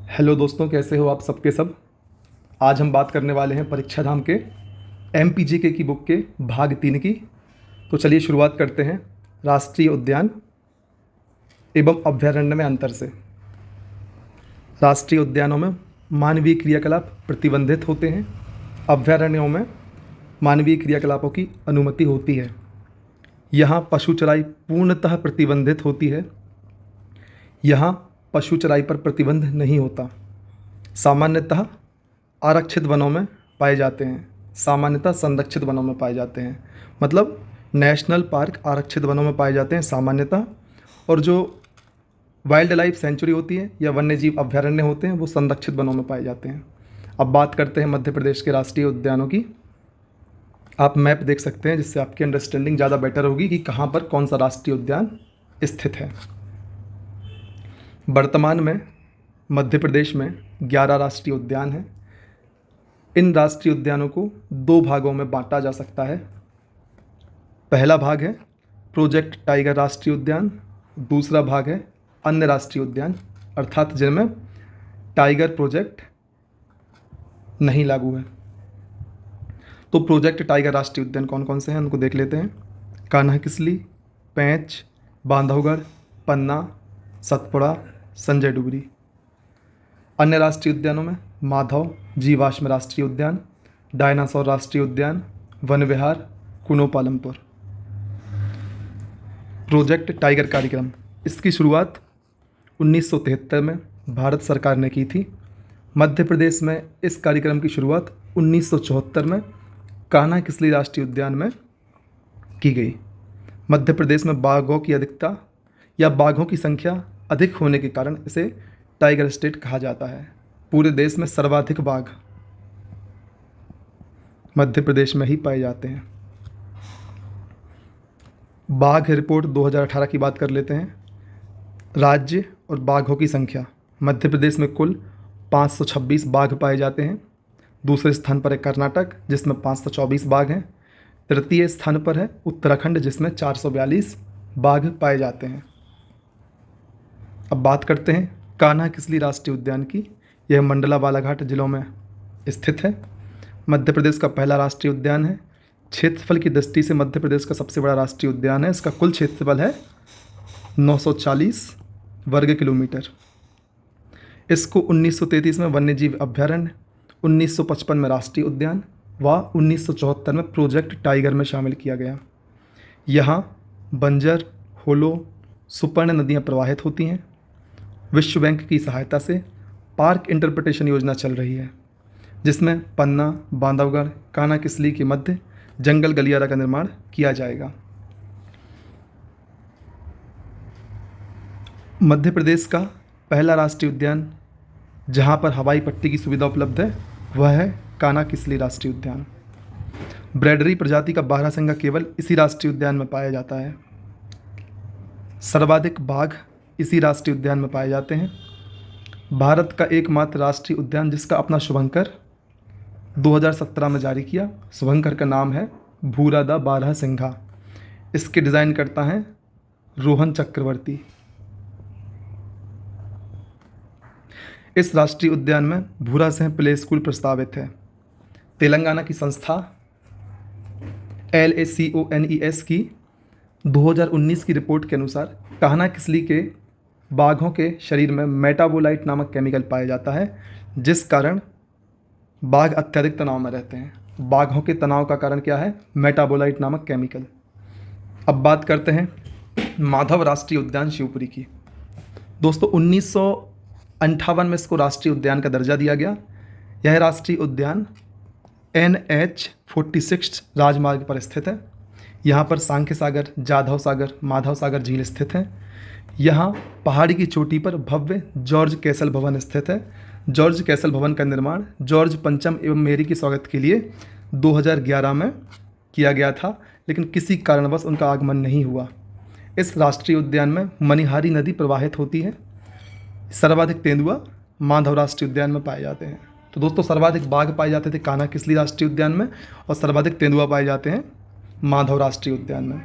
Hello दोस्तों, कैसे हो आप सबके सब। आज हम बात करने वाले हैं परीक्षा धाम के एमपीजीके की बुक के भाग 3 की। तो चलिए शुरुआत करते हैं राष्ट्रीय उद्यान एवं अभयारण्य में अंतर से। राष्ट्रीय उद्यानों में मानवीय क्रियाकलाप प्रतिबंधित होते हैं। अभयारण्यों में मानवीय क्रियाकलापों की अनुमति होती है। यहाँ पशु चराई पूर्णतः प्रतिबंधित होती है। यहाँ पशु चराई पर प्रतिबंध नहीं होता। सामान्यतः आरक्षित वनों में पाए जाते हैं। सामान्यतः संरक्षित वनों में पाए जाते हैं, मतलब नेशनल पार्क आरक्षित वनों में पाए जाते हैं सामान्यतः। और जो वाइल्ड लाइफ सेंचुरी होती है या वन्य जीव अभयारण्य होते हैं वो संरक्षित वनों में पाए जाते हैं। अब बात करते हैं मध्य प्रदेश के राष्ट्रीय उद्यानों की। आप मैप देख सकते हैं जिससे आपकी अंडरस्टैंडिंग ज़्यादा बेटर होगी कि कहाँ पर कौन सा राष्ट्रीय उद्यान स्थित है। वर्तमान में मध्य प्रदेश में 11 राष्ट्रीय उद्यान हैं। इन राष्ट्रीय उद्यानों को 2 भागों में बांटा जा सकता है। पहला भाग है प्रोजेक्ट टाइगर राष्ट्रीय उद्यान, दूसरा भाग है अन्य राष्ट्रीय उद्यान, अर्थात जिनमें टाइगर प्रोजेक्ट नहीं लागू है। तो प्रोजेक्ट टाइगर राष्ट्रीय उद्यान कौन कौन से हैं उनको देख लेते हैं। कान्हा-किसली, पेंच, बांधवगढ़, पन्ना, सतपुड़ा, संजय डुगरी। अन्य राष्ट्रीय उद्यानों में माधव जीवाश्म राष्ट्रीय उद्यान, डायनासोर राष्ट्रीय उद्यान, वन विहार, कुनो पालमपुर। प्रोजेक्ट टाइगर कार्यक्रम, इसकी शुरुआत 1973 में भारत सरकार ने की थी। मध्य प्रदेश में इस कार्यक्रम की शुरुआत 1974 में कान्हा-किसली राष्ट्रीय उद्यान में की गई। मध्य प्रदेश में बाघों की अधिकता या बाघों की संख्या अधिक होने के कारण इसे टाइगर स्टेट कहा जाता है। पूरे देश में सर्वाधिक बाघ मध्य प्रदेश में ही पाए जाते हैं। बाघ रिपोर्ट 2018 की बात कर लेते हैं। राज्य और बाघों की संख्या, मध्य प्रदेश में कुल 526 बाघ पाए जाते हैं। दूसरे स्थान पर है कर्नाटक जिसमें 524 बाघ हैं। तृतीय स्थान पर है उत्तराखंड जिसमें 442 बाघ पाए जाते हैं। अब बात करते हैं कान्हा-किसली राष्ट्रीय उद्यान की। यह मंडला बालाघाट जिलों में स्थित है। मध्य प्रदेश का पहला राष्ट्रीय उद्यान है। क्षेत्रफल की दृष्टि से मध्य प्रदेश का सबसे बड़ा राष्ट्रीय उद्यान है। इसका कुल क्षेत्रफल है 940 वर्ग किलोमीटर। इसको 1933 में वन्यजीव अभयारण्य, 1955 में राष्ट्रीय उद्यान व 1974 में प्रोजेक्ट टाइगर में शामिल किया गया। यहाँ बंजर, होलो, सुपर्ण नदियाँ प्रवाहित होती हैं। विश्व बैंक की सहायता से पार्क इंटरप्रिटेशन योजना चल रही है जिसमें पन्ना, बांधवगढ़, कान्हा-किसली के मध्य जंगल गलियारा का निर्माण किया जाएगा। मध्य प्रदेश का पहला राष्ट्रीय उद्यान जहाँ पर हवाई पट्टी की सुविधा उपलब्ध है वह है कान्हा-किसली राष्ट्रीय उद्यान। ब्रैडरी प्रजाति का बारहसिंगा केवल इसी राष्ट्रीय उद्यान में पाया जाता है। सर्वाधिक बाघ इसी राष्ट्रीय उद्यान में पाए जाते हैं। भारत का एकमात्र राष्ट्रीय उद्यान जिसका अपना शुभंकर 2017 में जारी किया। शुभंकर का नाम है भूरादा बारहसिंघा। इसके डिज़ाइन करता है रोहन चक्रवर्ती। इस राष्ट्रीय उद्यान में भूरा सिंह प्ले स्कूल प्रस्तावित है। तेलंगाना की संस्था LACONES की 2019 की रिपोर्ट के अनुसार कान्हा-किसली के बाघों के शरीर में मेटाबोलाइट नामक केमिकल पाया जाता है जिस कारण बाघ अत्यधिक तनाव में रहते हैं। बाघों के तनाव का कारण क्या है? मेटाबोलाइट नामक केमिकल। अब बात करते हैं माधव राष्ट्रीय उद्यान शिवपुरी की। दोस्तों 1958 में इसको राष्ट्रीय उद्यान का दर्जा दिया गया। यह राष्ट्रीय उद्यान NH-46 राजमार्ग पर स्थित है। यहाँ पर सांख्य सागर, जाधव सागर, माधव सागर झील स्थित हैं। यहाँ पहाड़ी की चोटी पर भव्य जॉर्ज कैसल भवन स्थित है। जॉर्ज कैसल भवन का निर्माण जॉर्ज पंचम एवं मेरी के स्वागत के लिए 2011 में किया गया था, लेकिन किसी कारणवश उनका आगमन नहीं हुआ। इस राष्ट्रीय उद्यान में मनिहारी नदी प्रवाहित होती है। सर्वाधिक तेंदुआ माधव राष्ट्रीय उद्यान में पाए जाते हैं। तो दोस्तों सर्वाधिक बाघ पाए जाते थे कान्हा-किसली राष्ट्रीय उद्यान में और सर्वाधिक तेंदुआ पाए जाते हैं माधव राष्ट्रीय उद्यान में।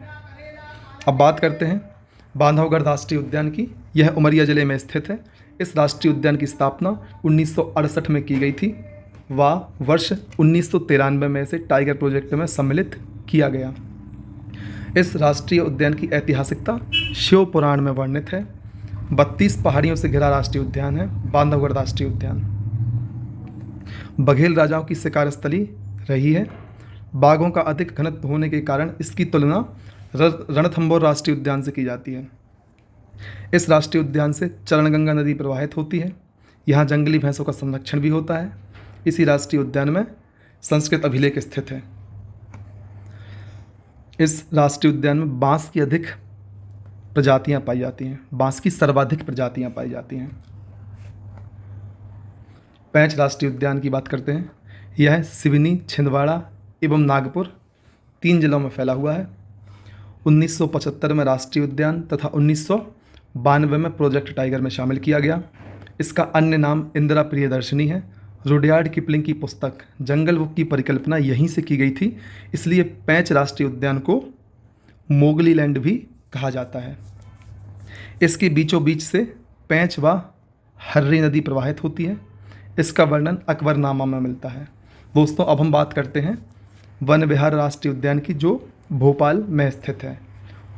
अब बात करते हैं बांधवगढ़ राष्ट्रीय उद्यान की। यह उमरिया जिले में स्थित है। इस राष्ट्रीय उद्यान की स्थापना 1968 में की गई थी व वर्ष 1993 में इसे टाइगर प्रोजेक्ट में सम्मिलित किया गया। इस राष्ट्रीय उद्यान की ऐतिहासिकता शिव पुराण में वर्णित है। 32 पहाड़ियों से घिरा राष्ट्रीय उद्यान है बांधवगढ़ राष्ट्रीय उद्यान। बघेल राजाओं की शिकार स्थली रही है। बाघों का अधिक घनत्व होने के कारण इसकी तुलना रणथंभौर राष्ट्रीय उद्यान से की जाती है। इस राष्ट्रीय उद्यान से चरणगंगा नदी प्रवाहित होती है। यहाँ जंगली भैंसों का संरक्षण भी होता है। इसी राष्ट्रीय उद्यान में संस्कृत अभिलेख स्थित है। इस राष्ट्रीय उद्यान में बांस की अधिक प्रजातियां पाई जाती हैं। बांस की सर्वाधिक प्रजातियां पाई जाती हैं। पेंच राष्ट्रीय उद्यान की बात करते हैं। यह सिवनी, छिंदवाड़ा एवं नागपुर 3 जिलों में फैला हुआ है। 1975 में राष्ट्रीय उद्यान तथा 1992 में प्रोजेक्ट टाइगर में शामिल किया गया। इसका अन्य नाम इंदिरा प्रियदर्शनी है। रुडयार्ड किपलिंग की पुस्तक जंगल बुक की परिकल्पना यहीं से की गई थी, इसलिए पेंच राष्ट्रीय उद्यान को मोगली लैंड भी कहा जाता है। इसके बीचों बीच से पेंच व हर्री नदी प्रवाहित होती है। इसका वर्णन अकबरनामा में मिलता है। दोस्तों, अब हम बात करते हैं वन विहार राष्ट्रीय उद्यान की, जो भोपाल में स्थित है।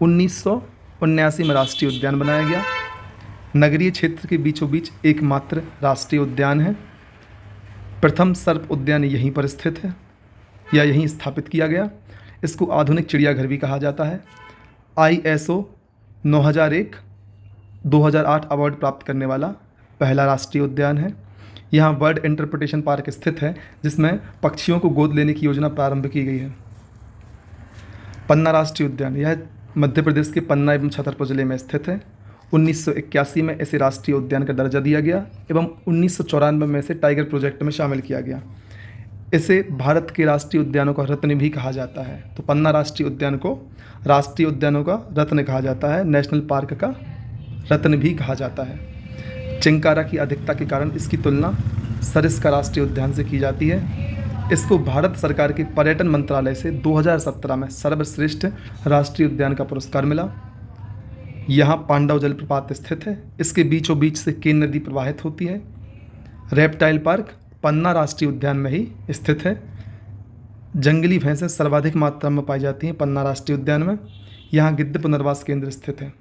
1979 में राष्ट्रीय उद्यान बनाया गया। नगरीय क्षेत्र के बीचों बीच एकमात्र राष्ट्रीय उद्यान है। प्रथम सर्प उद्यान यहीं पर स्थित है या यहीं स्थापित किया गया। इसको आधुनिक चिड़ियाघर भी कहा जाता है। ISO 9001 2008 अवार्ड प्राप्त करने वाला पहला राष्ट्रीय उद्यान है। यहाँ बर्ड इंटरप्रिटेशन पार्क स्थित है, जिसमें पक्षियों को गोद लेने की योजना प्रारंभ की गई है। पन्ना राष्ट्रीय उद्यान, यह मध्य प्रदेश के पन्ना एवं छतरपुर जिले में स्थित है। 1981 में इसे राष्ट्रीय उद्यान का दर्जा दिया गया एवं 1994 में इसे टाइगर प्रोजेक्ट में शामिल किया गया। इसे भारत के राष्ट्रीय उद्यानों का रत्न भी कहा जाता है। तो पन्ना राष्ट्रीय उद्यान को राष्ट्रीय उद्यानों का रत्न कहा जाता है, नेशनल पार्क का रत्न भी कहा जाता है। चिंकारा की अधिकता के कारण इसकी तुलना सरिस्का राष्ट्रीय उद्यान से की जाती है। इसको भारत सरकार के पर्यटन मंत्रालय से 2017 में सर्वश्रेष्ठ राष्ट्रीय उद्यान का पुरस्कार मिला। यहाँ पांडव जलप्रपात स्थित है। इसके बीचों बीच से केन नदी प्रवाहित होती है। रेप्टाइल पार्क पन्ना राष्ट्रीय उद्यान में ही स्थित है। जंगली भैंसें सर्वाधिक मात्रा में पाई जाती हैं पन्ना राष्ट्रीय उद्यान में। यहाँ गिद्ध पुनर्वास केंद्र स्थित है।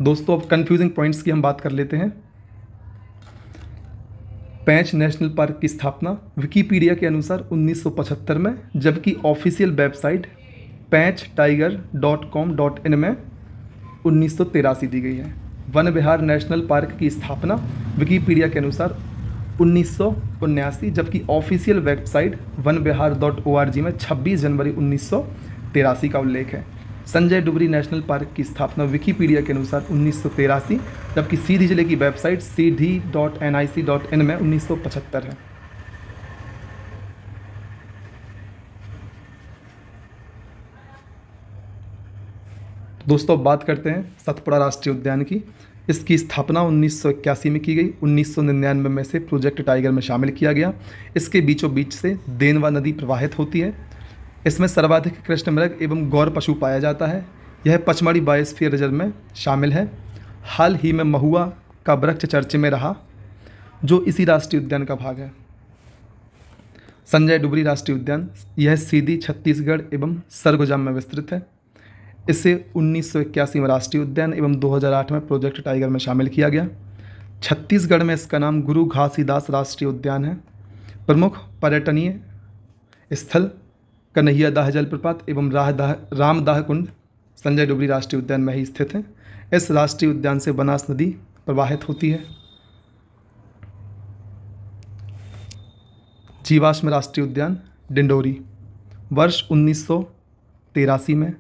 दोस्तों, अब कंफ्यूजिंग पॉइंट्स की हम बात कर लेते हैं। पेंच नेशनल पार्क की स्थापना विकिपीडिया के अनुसार 1975 में, जबकि ऑफिशियल वेबसाइट penchtiger.com.in में 1983 दी गई है। वन विहार नेशनल पार्क की स्थापना विकिपीडिया के अनुसार 1979, जबकि ऑफिशियल वेबसाइट वनविहार.org में 26 जनवरी 1983 का उल्लेख है। संजय डुबरी नेशनल पार्क की स्थापना विकिपीडिया के अनुसार 1983, जबकि सीधी जिले की वेबसाइट cd.nic.in में 1975 है। दोस्तों, बात करते हैं सतपुड़ा राष्ट्रीय उद्यान की। इसकी स्थापना 1981 में की गई। 1999 में से प्रोजेक्ट टाइगर में शामिल किया गया। इसके बीचों बीच से देनवा नदी प्रवाहित होती है। इसमें सर्वाधिक कृष्णमृग एवं गौर पशु पाया जाता है। यह पचमढ़ी बायोस्फीयर रिजर्व में शामिल है। हाल ही में महुआ का वृक्ष चर्चा में रहा, जो इसी राष्ट्रीय उद्यान का भाग है। संजय डुबरी राष्ट्रीय उद्यान, यह सीधी छत्तीसगढ़ एवं सरगुजा में विस्तृत है। इसे 1981 में राष्ट्रीय उद्यान एवं 2008 में प्रोजेक्ट टाइगर में शामिल किया गया। छत्तीसगढ़ में इसका नाम गुरु घासीदास राष्ट्रीय उद्यान है। प्रमुख पर्यटनीय स्थल कन्हैयादाह जलप्रपात एवं रामदाह कुंड संजय डुबरी राष्ट्रीय उद्यान में ही स्थित है। इस राष्ट्रीय उद्यान से बनास नदी प्रवाहित होती है। जीवाश्म राष्ट्रीय उद्यान डिंडोरी, वर्ष 1983 में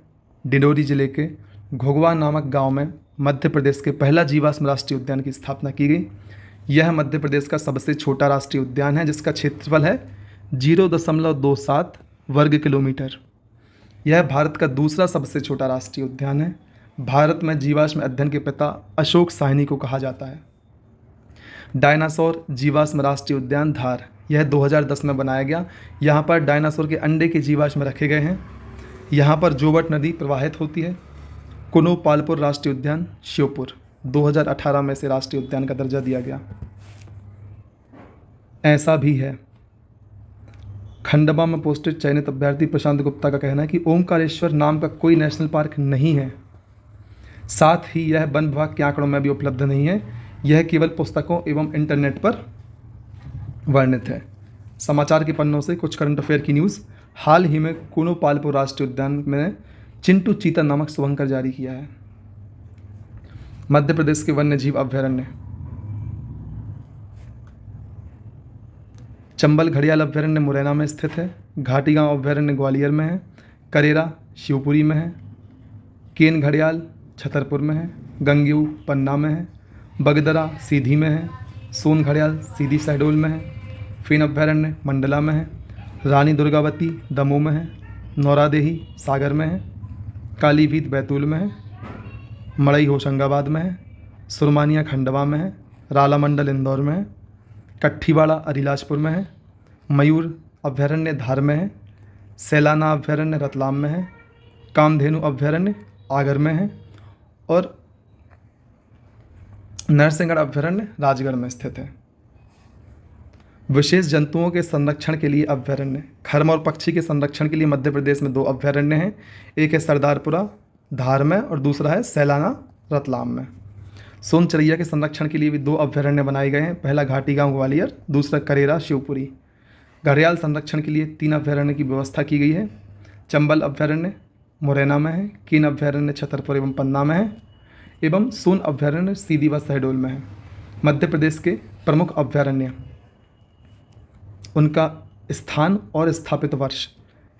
डिंडोरी जिले के घोघवा नामक गांव में मध्य प्रदेश के पहला जीवाश्म राष्ट्रीय उद्यान की स्थापना की गई। यह मध्य प्रदेश का सबसे छोटा राष्ट्रीय उद्यान है, जिसका क्षेत्रफल है 0.27 वर्ग किलोमीटर। यह भारत का दूसरा सबसे छोटा राष्ट्रीय उद्यान है। भारत में जीवाश्म अध्ययन के पिता अशोक साहनी को कहा जाता है। डायनासोर जीवाश्म राष्ट्रीय उद्यान धार, यह 2010 में बनाया गया। यहाँ पर डायनासोर के अंडे के जीवाश्म रखे गए हैं। यहाँ पर जोवट नदी प्रवाहित होती है। कुनो पालपुर राष्ट्रीय उद्यान श्योपुर 2018 में से राष्ट्रीय उद्यान का दर्जा दिया गया। ऐसा भी है। खंडवा में पोस्टेड चयनित अभ्यर्थी प्रशांत गुप्ता का कहना है कि ओमकारेश्वर नाम का कोई नेशनल पार्क नहीं है, साथ ही यह वन विभाग के आंकड़ों में भी उपलब्ध नहीं है, यह केवल पुस्तकों एवं इंटरनेट पर वर्णित है। समाचार के पन्नों से कुछ करंट अफेयर की न्यूज़। हाल ही में कुनो पालपुर राष्ट्रीय उद्यान में चिंटू चीता नामक शुभंकर जारी किया है। मध्य प्रदेश के वन्य जीव अभ्यारण्य। चंबल घड़ियाल अभ्यारण्य मुरैना में स्थित है। घाटी गांव अभ्यारण्य ग्वालियर में है। करेरा शिवपुरी में है। केन घड़ियाल छतरपुर में है। गंगयू पन्ना में है। बगदरा सीधी में है। सोन घड़ियाल सीधी शहडोल में है। फेन अभ्यारण्य मंडला में है। रानी दुर्गावती दमोह में है। नौरादेही सागर में है। कालीभीत बैतूल में है। मड़ई होशंगाबाद में है। सुरमानिया खंडवा में है। रालामंडल इंदौर में है। कट्ठीवाड़ा अलीराजपुर में है। मयूर अभ्यारण्य धार में है। सैलाना अभ्यारण्य रतलाम में है। कामधेनु अभ्यारण्य आगर में है और नरसिंहगढ़ अभ्यारण्य राजगढ़ में स्थित है। विशेष जंतुओं के संरक्षण के लिए अभ्यारण्य। खरम और पक्षी के संरक्षण के लिए मध्य प्रदेश में 2 अभ्यारण्य हैं। एक है सरदारपुरा धार में और दूसरा है सैलाना रतलाम में। सोन चिड़ैया के संरक्षण के लिए भी 2 अभ्यारण्य बनाए गए हैं। पहला घाटी गांव ग्वालियर, दूसरा करेरा शिवपुरी। घड़ियाल संरक्षण के लिए 3 अभ्यारण्य की व्यवस्था की गई है। चंबल अभ्यारण्य मुरैना में है। केन अभ्यारण्य छतरपुर एवं पन्ना में है एवं सोन अभ्यारण्य सीधी व शहडोल में है। मध्य प्रदेश के प्रमुख अभ्यारण्य, उनका स्थान और स्थापित वर्ष।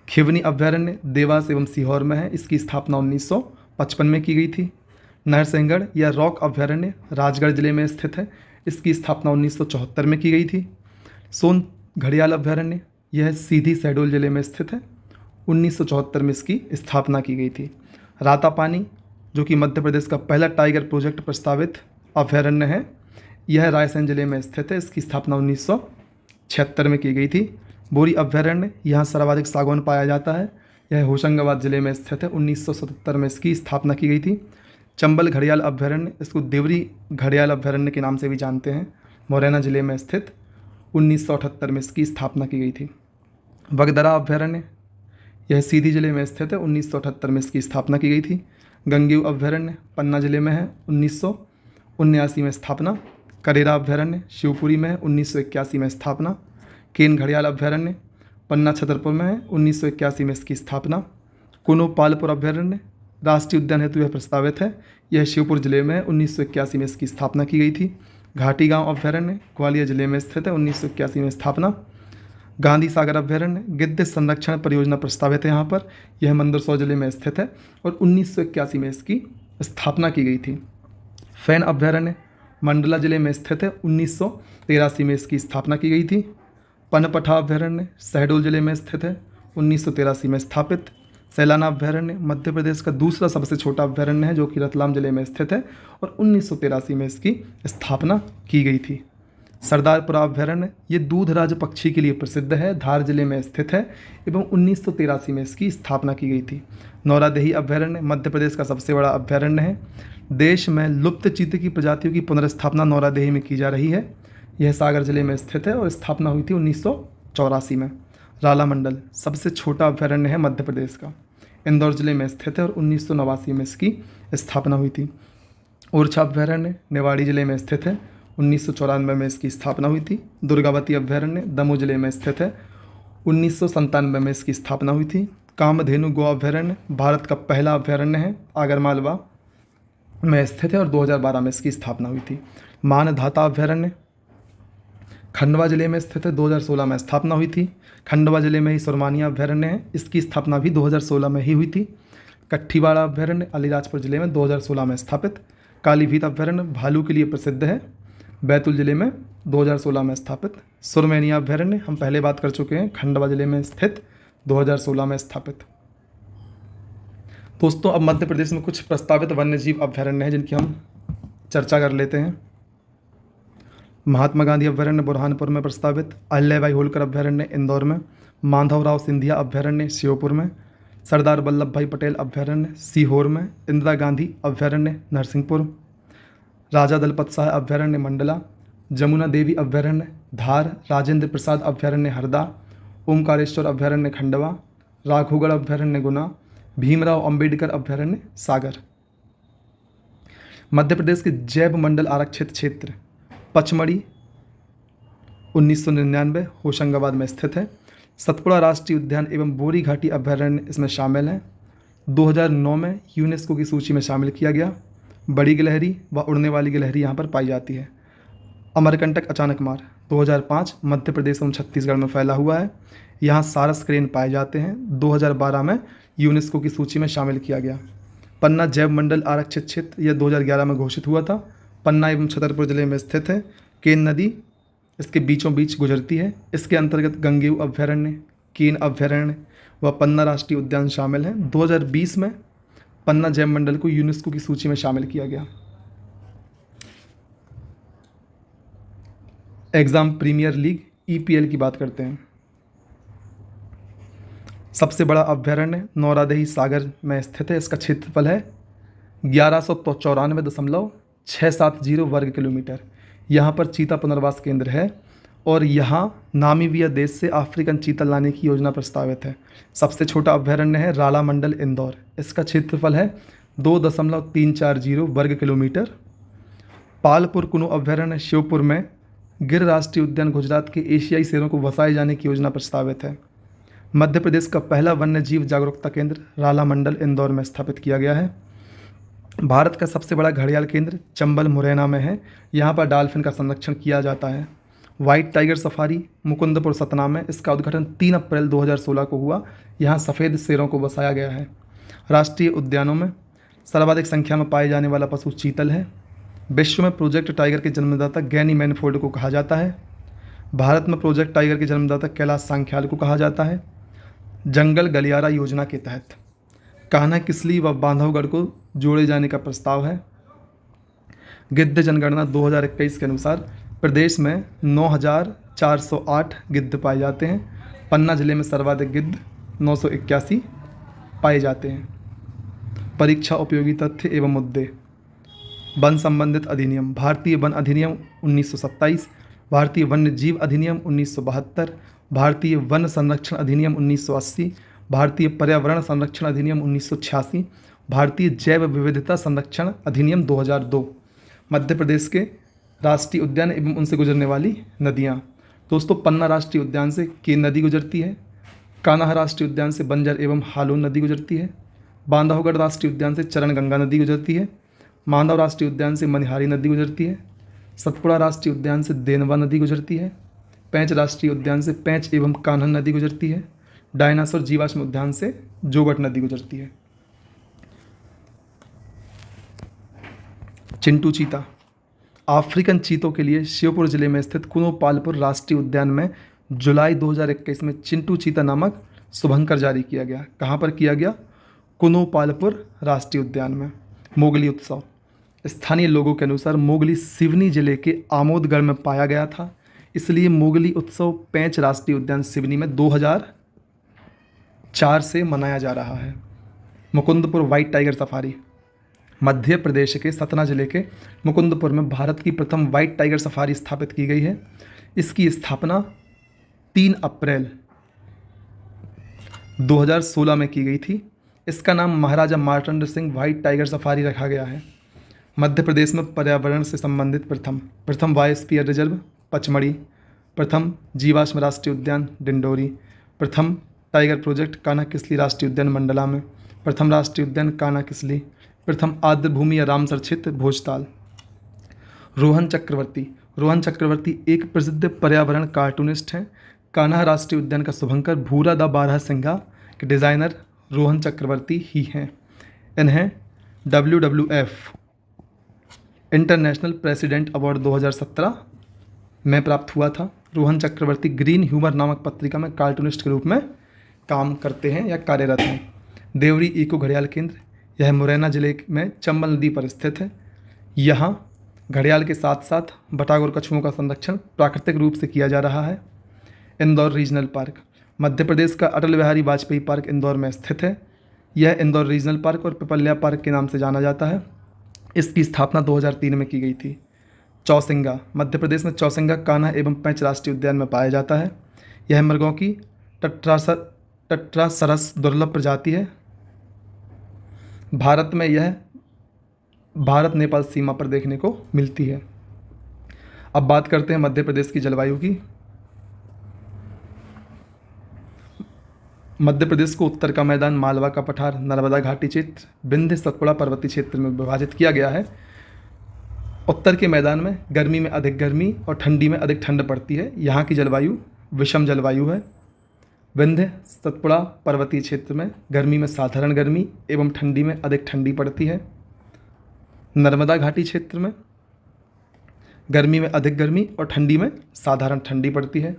खिवनी अभ्यारण्य देवास एवं सीहोर में है। इसकी स्थापना 1955 में की गई थी। नरसिंहगढ़ या रॉक अभ्यारण्य राजगढ़ जिले में स्थित है। इसकी स्थापना 1974 में की गई थी। सोन घड़ियाल अभ्यारण्य यह सीधी शहडोल जिले में स्थित है। 1974 में इसकी स्थापना की गई थी। रातापानी जो कि मध्य प्रदेश का पहला टाइगर प्रोजेक्ट प्रस्तावित अभ्यारण्य है, यह रायसेन जिले में स्थित है। इसकी स्थापना 1976 में की गई थी। बोरी अभ्यारण्य यहाँ सर्वाधिक सागौन पाया जाता है। यह होशंगाबाद जिले में स्थित है। 1977 में इसकी स्थापना की गई थी। चंबल घड़ियाल अभ्यारण्य, इसको देवरी घड़ियाल अभ्यारण्य के नाम से भी जानते हैं, मुरैना जिले में स्थित। 1978 में इसकी स्थापना की गई थी। बगदरा अभ्यारण्य यह सीधी जिले में स्थित है। 1978 में इसकी स्थापना की गई थी। गंगयू अभ्यारण्य पन्ना जिले में है। 1979 में स्थापना। करेरा अभ्यारण्य शिवपुरी में है। 1981 में स्थापना। केन घड़ियाल अभ्यारण्य पन्ना छतरपुर में है। 1981 में इसकी स्थापना। कुनो पालपुर अभ्यारण्य राष्ट्रीय उद्यान हेतु यह प्रस्तावित है। यह शिवपुर जिले में है। 1981 में इसकी स्थापना की गई थी। घाटी गांव अभ्यारण्य ग्वालियर जिले में स्थित है। 1981 में स्थापना। गांधी सागर अभ्यारण्य गिद्ध संरक्षण परियोजना प्रस्तावित है यहाँ पर। यह मंदसौर जिले में स्थित है और 1981 में इसकी स्थापना की गई थी। फैन अभ्यारण्य मंडला जिले में स्थित है। 1983 में इसकी स्थापना की गई थी। पनपठा अभ्यारण्य शहडोल जिले में स्थित है। 1983 में स्थापित। सैलाना अभ्यारण्य मध्य प्रदेश का दूसरा सबसे छोटा अभ्यारण्य है जो कि रतलाम जिले में स्थित है और 1983 में इसकी स्थापना की गई थी। सरदारपुरा अभ्यारण्य ये दूधराज पक्षी के लिए प्रसिद्ध है, धार जिले में स्थित है एवं 1983 में इसकी स्थापना की गई थी। नौरादेही अभ्यारण्य मध्य प्रदेश का सबसे बड़ा अभ्यारण्य है। देश में लुप्त चीते की प्रजातियों की पुनर्स्थापना नौरादेही में की जा रही है। यह सागर जिले में स्थित है और स्थापना हुई थी 1984 में। रालामंडल सबसे छोटा अभ्यारण्य है मध्य प्रदेश का, इंदौर जिले में स्थित है और 1989 में इसकी स्थापना हुई थी। ओरछा अभ्यारण्य निवाड़ी जिले में स्थित है। 1994 में इसकी स्थापना हुई थी। दुर्गावती अभ्यारण्य दमोह जिले में स्थित है। 1997 में इसकी स्थापना हुई थी। कामधेनु गो अभ्यारण्य भारत का पहला अभ्यारण्य है, आगरमालवा में स्थित है और 2012 में इसकी स्थापना हुई थी। मानधाता अभ्यारण्य खंडवा जिले में स्थित है। 2016 में स्थापना हुई थी। खंडवा जिले में ही सुरमानिया अभ्यारण्य है, इसकी स्थापना भी 2016 में ही हुई थी। कट्ठीवाड़ा अभ्यारण्य अलीराजपुर जिले में 2016 में स्थापित। कालीभीत अभ्यारण्य भालू के लिए प्रसिद्ध है, बैतूल जिले में 2016 में स्थापित। सुरमैनिया अभ्यारण्य हम पहले बात कर चुके हैं, खंडवा जिले में स्थित, 2016 में स्थापित। दोस्तों अब मध्य प्रदेश में कुछ प्रस्तावित वन्यजीव अभ्यारण्य हैं जिनकी हम चर्चा कर लेते हैं। महात्मा गांधी अभ्यारण्य बुरहानपुर में प्रस्तावित। अहिल्याबाई होलकर अभ्यारण्य इंदौर में। माधवराव सिंधिया अभ्यारण्य श्योपुर में। सरदार वल्लभ भाई पटेल अभयारण्य सीहोर में, इंदिरा गांधी अभयारण्य नरसिंहपुर, राजा दलपत शाह अभयारण्य मंडला, जमुना देवी अभयारण्य धार, राजेंद्र प्रसाद अभयारण्य हरदा, ओमकारेश्वर अभयारण्य खंडवा, राघोगढ़ अभयारण्य गुना, भीमराव अंबेडकर अभयारण्य सागर। मध्य प्रदेश के जैव मंडल आरक्षित क्षेत्र पचमढ़ी 1999 होशंगाबाद में स्थित है। सतपुड़ा राष्ट्रीय उद्यान एवं बोरी घाटी अभयारण्य इसमें शामिल हैं। 2009 में यूनेस्को की सूची में शामिल किया गया। बड़ी गिलहरी व उड़ने वाली गिलहरी यहाँ पर पाई जाती है। अमरकंटक अचानक मार 2005 मध्य प्रदेश एवं छत्तीसगढ़ में फैला हुआ है। यहाँ सारस क्रेन पाए जाते हैं। 2012 में यूनेस्को की सूची में शामिल किया गया। पन्ना जैव मंडल आरक्षित क्षेत्र यह 2011 में घोषित हुआ था। पन्ना एवं छतरपुर जिले में स्थित है। केन नदी इसके बीचों बीच गुजरती है। इसके अंतर्गत गंगेऊ अभयारण्य, केन अभयारण्य व पन्ना राष्ट्रीय उद्यान शामिल हैं। 2020 में पन्ना जैव मंडल को यूनेस्को की सूची में शामिल किया गया। एग्जाम प्रीमियर लीग EPL की बात करते हैं। सबसे बड़ा अभयारण्य नौरादेही सागर में स्थित है। इसका क्षेत्रफल है 1194.670 वर्ग किलोमीटर। यहाँ पर चीता पुनर्वास केंद्र है और यहाँ नामीबिया देश से अफ्रीकन चीता लाने की योजना प्रस्तावित है। सबसे छोटा अभयारण्य है राला मंडल इंदौर। इसका क्षेत्रफल है 2.340 वर्ग किलोमीटर। पालपुर कुनो अभयारण्य श्योपुर में गिर राष्ट्रीय उद्यान गुजरात के एशियाई शेरों को बसाए जाने की योजना प्रस्तावित है। मध्य प्रदेश का पहला वन्य जीव जागरूकता केंद्र राला मंडल इंदौर में स्थापित किया गया है। भारत का सबसे बड़ा घड़ियाल केंद्र चंबल मुरैना में है। यहाँ पर डॉल्फिन का संरक्षण किया जाता है। White tiger safari Mukundpur Satna में, इसका उद्घाटन 3 अप्रैल 2016 को हुआ। यहाँ सफ़ेद शेरों को बसाया गया है। राष्ट्रीय उद्यानों में सर्वाधिक संख्या में पाए जाने वाला पशु चीतल है। विश्व में प्रोजेक्ट टाइगर के जन्मदाता गैनी मैनफोल्ड को कहा जाता है। भारत में प्रोजेक्ट टाइगर के जन्मदाता कैलाश सांख्याल को कहा जाता है। जंगल गलियारा योजना के तहत कान्हा किसली व बांधवगढ़ को जोड़े जाने का प्रस्ताव है। गिद्ध जनगणना 2021 के अनुसार प्रदेश में 9,408 गिद्ध पाए जाते हैं। पन्ना जिले में सर्वाधिक गिद्ध 981 पाए जाते हैं। परीक्षा उपयोगी तथ्य एवं मुद्दे। वन संबंधित अधिनियम, भारतीय वन अधिनियम 1927, भारतीय वन्य जीव अधिनियम 1972, भारतीय वन संरक्षण अधिनियम 1980, भारतीय पर्यावरण संरक्षण अधिनियम 1986, भारतीय जैव विविधता संरक्षण अधिनियम 2002। मध्य प्रदेश के राष्ट्रीय उद्यान एवं उनसे गुजरने वाली नदियाँ। दोस्तों, पन्ना राष्ट्रीय उद्यान से केन नदी गुजरती है। कान्हा राष्ट्रीय उद्यान से बंजर एवं हालोन नदी गुजरती है। बांधवगढ़ राष्ट्रीय उद्यान से चरण गंगा नदी गुजरती है। मांडव राष्ट्रीय उद्यान से मनिहारी नदी गुजरती है। सतपुड़ा राष्ट्रीय उद्यान से देनवा नदी गुजरती है। पेंच राष्ट्रीय उद्यान से पेंच एवं कान्हन नदी गुजरती है। डायनासोर जीवाश्म उद्यान से जोगट नदी गुजरती है। चिंटू चीता। अफ्रीकन चीतों के लिए श्योपुर जिले में स्थित कुनो पालपुर राष्ट्रीय उद्यान में जुलाई 2021 में चिंटू चीता नामक शुभंकर जारी किया गया। कहाँ पर किया गया? कुनो पालपुर राष्ट्रीय उद्यान में। मोगली उत्सव। स्थानीय लोगों के अनुसार मोगली सिवनी जिले के आमोदगढ़ में पाया गया था, इसलिए मोगली उत्सव पेंच राष्ट्रीय उद्यान सिवनी में 2004 से मनाया जा रहा है। Mukundpur white tiger safari. Madhya Pradesh के सतना जिले के मुकुंदपुर में भारत की प्रथम व्हाइट टाइगर सफारी स्थापित की गई है। इसकी स्थापना 3 अप्रैल 2016 में की गई थी। इसका नाम Maharaja Martand Singh white tiger safari रखा गया है। मध्य प्रदेश में पर्यावरण से संबंधित प्रथम बायोस्फीयर रिजर्व पचमढ़ी, प्रथम जीवाश्म राष्ट्रीय उद्यान डिंडोरी, प्रथम टाइगर प्रोजेक्ट कान्हा किसली राष्ट्रीय उद्यान मंडला में, प्रथम राष्ट्रीय उद्यान कान्हा किसली, प्रथम आर्द्र भूमि या रामसर क्षेत्र भोजताल। रोहन चक्रवर्ती एक प्रसिद्ध पर्यावरण कार्टूनिस्ट हैं। कान्हा राष्ट्रीय उद्यान का शुभंकर भूरा द बारहसिंगा के डिज़ाइनर रोहन चक्रवर्ती ही हैं। इन्हें WWF इंटरनेशनल प्रेसिडेंट अवार्ड 2017 में प्राप्त हुआ था। रोहन चक्रवर्ती ग्रीन ह्यूमर नामक पत्रिका में कार्टूनिस्ट के रूप में काम करते हैं या कार्यरत हैं। देवरी इको घड़ियाल केंद्र, यह मुरैना जिले में चंबल नदी पर स्थित है। यहाँ घड़ियाल के साथ साथ बटागोर कछुओं का संरक्षण प्राकृतिक रूप से किया जा रहा है। इंदौर रीजनल पार्क, मध्य प्रदेश का अटल बिहारी वाजपेयी पार्क इंदौर में स्थित है। यह इंदौर रीजनल पार्क और पिपल्या पार्क के नाम से जाना जाता है। इसकी स्थापना 2003 में की गई थी। चौसिंगा, मध्य प्रदेश में चौसिंगा कान्हा एवं पेंच राष्ट्रीय उद्यान में पाया जाता है। यह मृगों की टेट्रासरस दुर्लभ प्रजाति है। भारत में यह भारत नेपाल सीमा पर देखने को मिलती है। अब बात करते हैं मध्य प्रदेश की जलवायु की। मध्य प्रदेश को उत्तर का मैदान, मालवा का पठार, नर्मदा घाटी क्षेत्र, विंध्य सतपुड़ा पर्वतीय क्षेत्र में विभाजित किया गया है। उत्तर के मैदान में गर्मी में अधिक गर्मी और ठंडी में अधिक ठंड पड़ती है। यहाँ की जलवायु विषम जलवायु है। विंध्य सतपुड़ा पर्वतीय क्षेत्र में गर्मी में साधारण गर्मी एवं ठंडी में अधिक ठंडी पड़ती है। नर्मदा घाटी क्षेत्र में गर्मी में अधिक गर्मी और ठंडी में साधारण ठंडी पड़ती है।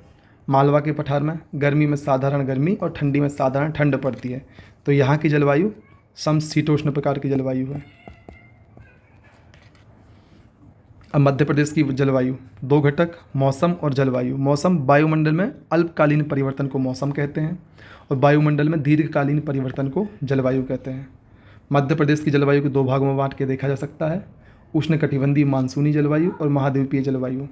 मालवा के पठार में गर्मी में साधारण गर्मी और ठंडी में साधारण ठंड पड़ती है। तो यहाँ की जलवायु समशीतोष्ण प्रकार की जलवायु है। अब मध्य प्रदेश की जलवायु, दो घटक, मौसम और जलवायु। मौसम, वायुमंडल में अल्पकालीन परिवर्तन को मौसम कहते हैं और वायुमंडल में दीर्घकालीन परिवर्तन को जलवायु कहते हैं। मध्य प्रदेश की जलवायु को दो भागों में बांट के देखा जा सकता है, उष्णकटिबंधीय मानसूनी जलवायु और महाद्वीपीय जलवायु।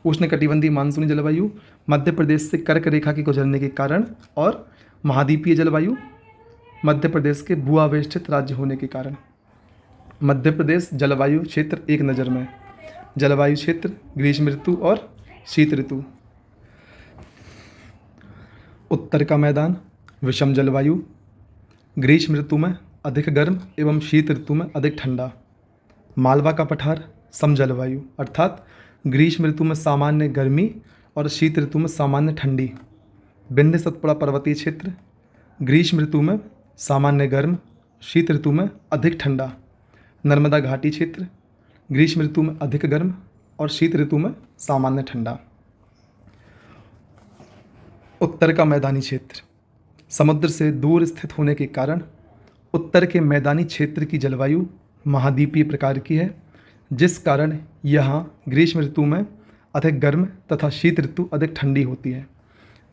उष्णकटिबंधीय मानसूनी जलवायु मध्य प्रदेश से कर्क रेखा के गुजरने के कारण, और महाद्वीपीय जलवायु मध्य प्रदेश के भूआवेष्टित राज्य होने के कारण। मध्य प्रदेश जलवायु क्षेत्र एक नज़र में। जलवायु क्षेत्र ग्रीष्म ऋतु और शीत ऋतु। उत्तर का मैदान विषम जलवायु, ग्रीष्म ऋतु में अधिक गर्म एवं शीत ऋतु में अधिक ठंडा। मालवा का पठार सम जलवायु, अर्थात ग्रीष्म ऋतु में सामान्य गर्मी और शीत ऋतु में सामान्य ठंडी। विंध्य सतपुड़ा पर्वतीय क्षेत्र ग्रीष्म ऋतु में सामान्य गर्म, शीत ऋतु में अधिक ठंडा। नर्मदा घाटी क्षेत्र ग्रीष्म ऋतु में अधिक गर्म और शीत ऋतु में सामान्य ठंडा। उत्तर का मैदानी क्षेत्र समुद्र से दूर स्थित होने के कारण उत्तर के मैदानी क्षेत्र की जलवायु महाद्वीपीय प्रकार की है, जिस कारण यहाँ ग्रीष्म ऋतु में अधिक गर्म तथा शीत ऋतु अधिक ठंडी होती है।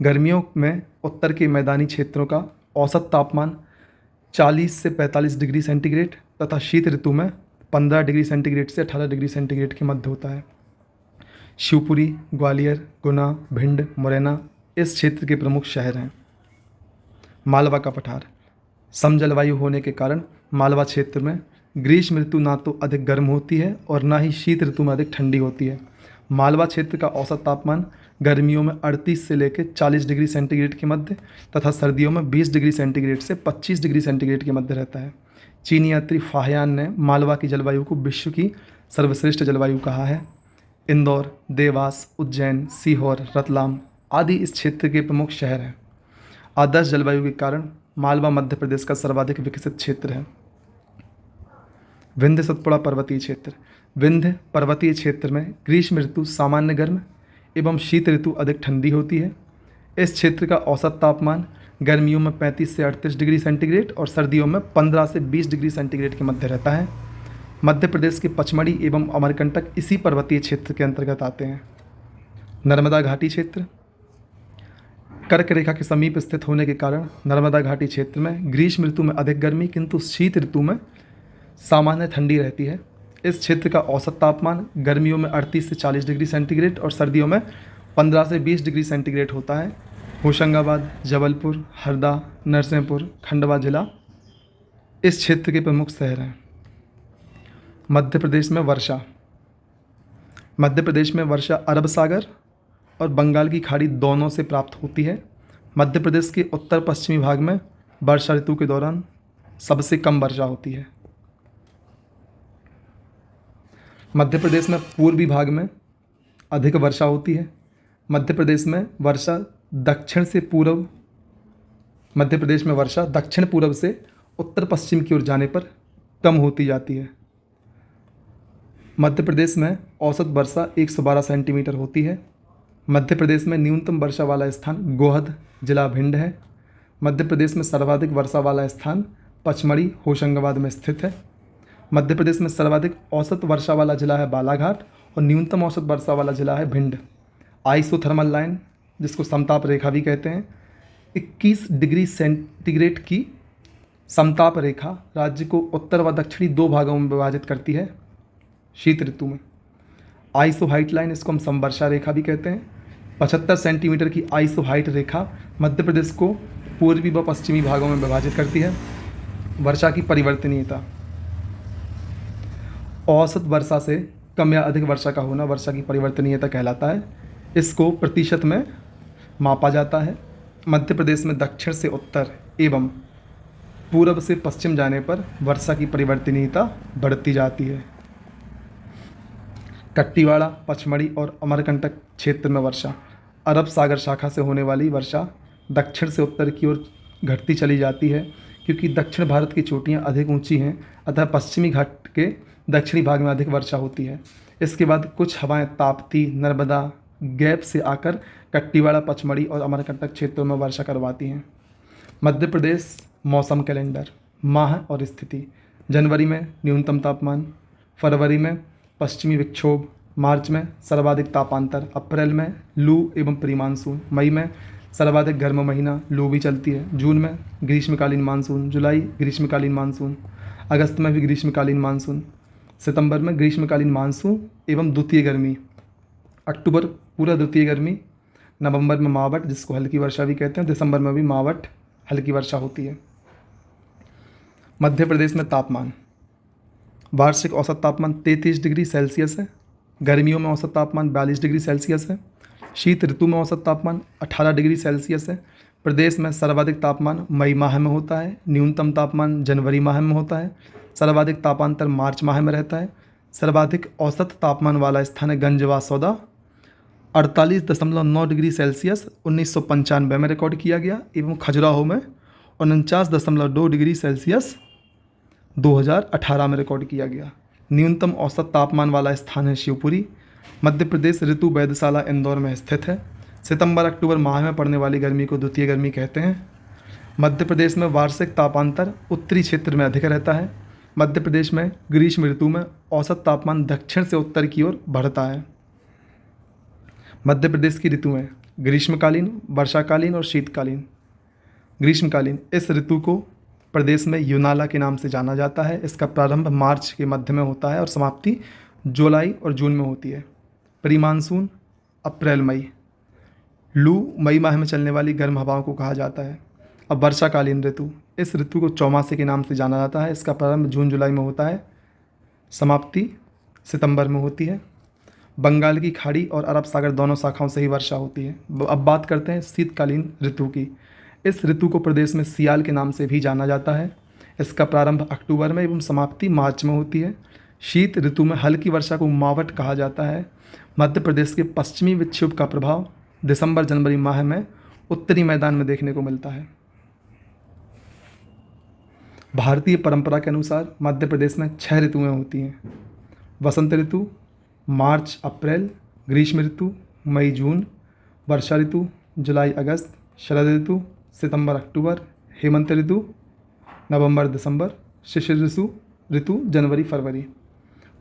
गर्मियों में उत्तर के मैदानी क्षेत्रों का औसत तापमान 40 से 45 डिग्री सेंटीग्रेड तथा शीत ऋतु में 15 डिग्री सेंटीग्रेड से 18 डिग्री सेंटीग्रेड के मध्य होता है। शिवपुरी, ग्वालियर, गुना, भिंड, मुरैना इस क्षेत्र के प्रमुख शहर हैं। मालवा का पठार सम जलवायु होने के कारण मालवा क्षेत्र में ग्रीष्म ऋतु ना तो अधिक गर्म होती है और ना ही शीत ऋतु में अधिक ठंडी होती है। मालवा क्षेत्र का औसत तापमान गर्मियों में 38 से लेकर 40 डिग्री सेंटीग्रेड के मध्य तथा सर्दियों में 20 डिग्री सेंटीग्रेड से 25 डिग्री सेंटीग्रेड के मध्य रहता है। चीनी यात्री फाहियान ने मालवा की जलवायु को विश्व की सर्वश्रेष्ठ जलवायु कहा है। इंदौर, देवास, उज्जैन, सीहोर, रतलाम आदि इस क्षेत्र के प्रमुख शहर हैं। आदर्श जलवायु के कारण मालवा मध्य प्रदेश का सर्वाधिक विकसित क्षेत्र है। विंध्य सतपुड़ा पर्वतीय क्षेत्र विंध्य पर्वतीय क्षेत्र में ग्रीष्म ऋतु सामान्य गर्म एवं शीत ऋतु अधिक ठंडी होती है। इस क्षेत्र का औसत तापमान गर्मियों में 35 से 38 डिग्री सेंटीग्रेड और सर्दियों में 15 से 20 डिग्री सेंटीग्रेड के मध्य रहता है। मध्य प्रदेश के पचमढ़ी एवं अमरकंटक इसी पर्वतीय क्षेत्र के अंतर्गत आते हैं। नर्मदा घाटी क्षेत्र कर्क रेखा के समीप स्थित होने के कारण नर्मदा घाटी क्षेत्र में ग्रीष्म ऋतु में अधिक गर्मी किंतु शीत ऋतु में सामान्य ठंडी रहती है। इस क्षेत्र का औसत तापमान गर्मियों में 38 से 40 डिग्री सेंटीग्रेड और सर्दियों में 15 से 20 डिग्री सेंटीग्रेड होता है। होशंगाबाद, जबलपुर, हरदा, नरसिंहपुर, खंडवा जिला इस क्षेत्र के प्रमुख शहर हैं। मध्य प्रदेश में वर्षा मध्य प्रदेश में वर्षा अरब सागर और बंगाल की खाड़ी दोनों से प्राप्त होती है। मध्य प्रदेश के उत्तर पश्चिमी भाग में वर्षा ऋतु के दौरान सबसे कम वर्षा होती है। मध्य प्रदेश में पूर्वी भाग में अधिक वर्षा होती है। मध्य प्रदेश में वर्षा दक्षिण पूर्व से उत्तर पश्चिम की ओर जाने पर कम होती जाती है। मध्य प्रदेश में औसत वर्षा 112 सेंटीमीटर होती है। मध्य प्रदेश में न्यूनतम वर्षा वाला स्थान गोहद जिला भिंड है। मध्य प्रदेश में सर्वाधिक वर्षा वाला स्थान पचमढ़ी होशंगाबाद में स्थित है। मध्य प्रदेश में सर्वाधिक औसत वर्षा वाला जिला है बालाघाट और न्यूनतम औसत वर्षा वाला जिला है भिंड। आइसोथर्मल लाइन, जिसको समताप रेखा भी कहते हैं, 21 डिग्री सेंटीग्रेड की समताप रेखा राज्य को उत्तर व दक्षिणी दो भागों में विभाजित करती है शीत ऋतु में। आइसो हाइट लाइन, इसको हम समवर्षा रेखा भी कहते हैं। 75 सेंटीमीटर की आइसो हाइट रेखा मध्य प्रदेश को पूर्वी व पश्चिमी भागों में विभाजित करती है। वर्षा की परिवर्तनीयता, औसत वर्षा से कम या अधिक वर्षा का होना वर्षा की परिवर्तनीयता कहलाता है। इसको प्रतिशत में मापा जाता है। मध्य प्रदेश में दक्षिण से उत्तर एवं पूर्व से पश्चिम जाने पर वर्षा की परिवर्तनीयता बढ़ती जाती है। कट्टीवाड़ा, पचमढ़ी और अमरकंटक क्षेत्र में वर्षा, अरब सागर शाखा से होने वाली वर्षा दक्षिण से उत्तर की ओर घटती चली जाती है, क्योंकि दक्षिण भारत की चोटियाँ अधिक ऊंची हैं, अतः पश्चिमी घाट के दक्षिणी भाग में अधिक वर्षा होती है। इसके बाद कुछ हवाएं ताप्ती, नर्मदा गैप से आकर कट्टीवाड़ा, पचमढ़ी और अमरकंटक क्षेत्रों में वर्षा करवाती हैं। मध्य प्रदेश मौसम कैलेंडर, माह और स्थिति। जनवरी में न्यूनतम तापमान, फरवरी में पश्चिमी विक्षोभ, मार्च में सर्वाधिक तापांतर, अप्रैल में लू एवं प्री मानसून, मई में सर्वाधिक गर्म महीना लू भी चलती है, जून में ग्रीष्मकालीन मानसून, जुलाई ग्रीष्मकालीन मानसून, अगस्त में भी ग्रीष्मकालीन मानसून, सितंबर में ग्रीष्मकालीन मानसून एवं द्वितीय गर्मी, अक्टूबर पूरा द्वितीय गर्मी, नवंबर में मावट जिसको हल्की वर्षा भी कहते हैं, दिसंबर में भी मावट हल्की वर्षा होती है। मध्य प्रदेश में तापमान, वार्षिक औसत तापमान 33 डिग्री सेल्सियस है। गर्मियों में औसत तापमान 42 डिग्री सेल्सियस है। शीत ऋतु में औसत तापमान 18 डिग्री सेल्सियस है। प्रदेश में सर्वाधिक तापमान मई माह में होता है, न्यूनतम तापमान जनवरी माह में होता है, सर्वाधिक तापांतर मार्च माह में रहता है। सर्वाधिक औसत तापमान वाला स्थान है गंजवा सौदा, 48.9 डिग्री सेल्सियस 1995 में रिकॉर्ड किया गया, एवं खजुराहो में 49.2 डिग्री सेल्सियस 2018 में रिकॉर्ड किया गया। न्यूनतम औसत तापमान वाला स्थान है शिवपुरी। मध्य प्रदेश ऋतु वेधशाला इंदौर में स्थित है। सितंबर अक्टूबर माह में पड़ने वाली गर्मी को द्वितीय गर्मी कहते हैं। मध्य प्रदेश में वार्षिक तापांतर उत्तरी क्षेत्र में अधिक रहता है। मध्य प्रदेश में ग्रीष्म ऋतु में औसत तापमान दक्षिण से उत्तर की ओर बढ़ता है। मध्य प्रदेश की ऋतुएं ग्रीष्मकालीन, वर्षाकालीन और शीतकालीन। ग्रीष्मकालीन, इस ऋतु को प्रदेश में यूनाला के नाम से जाना जाता है। इसका प्रारंभ मार्च के मध्य में होता है और समाप्ति जुलाई और जून में होती है। प्री मानसून अप्रैल मई, लू मई माह में चलने वाली गर्म हवाओं को कहा जाता है। अब वर्षाकालीन ऋतु, इस ऋतु को चौमासे के नाम से जाना जाता है। इसका प्रारंभ जून जुलाई में होता है, समाप्ति सितंबर में होती है। बंगाल की खाड़ी और अरब सागर दोनों शाखाओं से ही वर्षा होती है। अब बात करते हैं शीतकालीन ऋतु की। इस ऋतु को प्रदेश में सियाल के नाम से भी जाना जाता है। इसका प्रारंभ अक्टूबर में एवं समाप्ति मार्च में होती है। शीत ऋतु में हल्की वर्षा को मावट कहा जाता है। मध्य प्रदेश के पश्चिमी विक्षोभ का प्रभाव दिसंबर जनवरी माह में उत्तरी मैदान में देखने को मिलता है। भारतीय परंपरा के अनुसार मध्य प्रदेश में 6 ऋतुएं होती हैं। वसंत ऋतु मार्च अप्रैल, ग्रीष्म ऋतु मई जून, वर्षा ऋतु जुलाई अगस्त, शरद ऋतु सितंबर अक्टूबर, हेमंत ऋतु नवंबर दिसंबर, शिशिर ऋतु जनवरी फरवरी।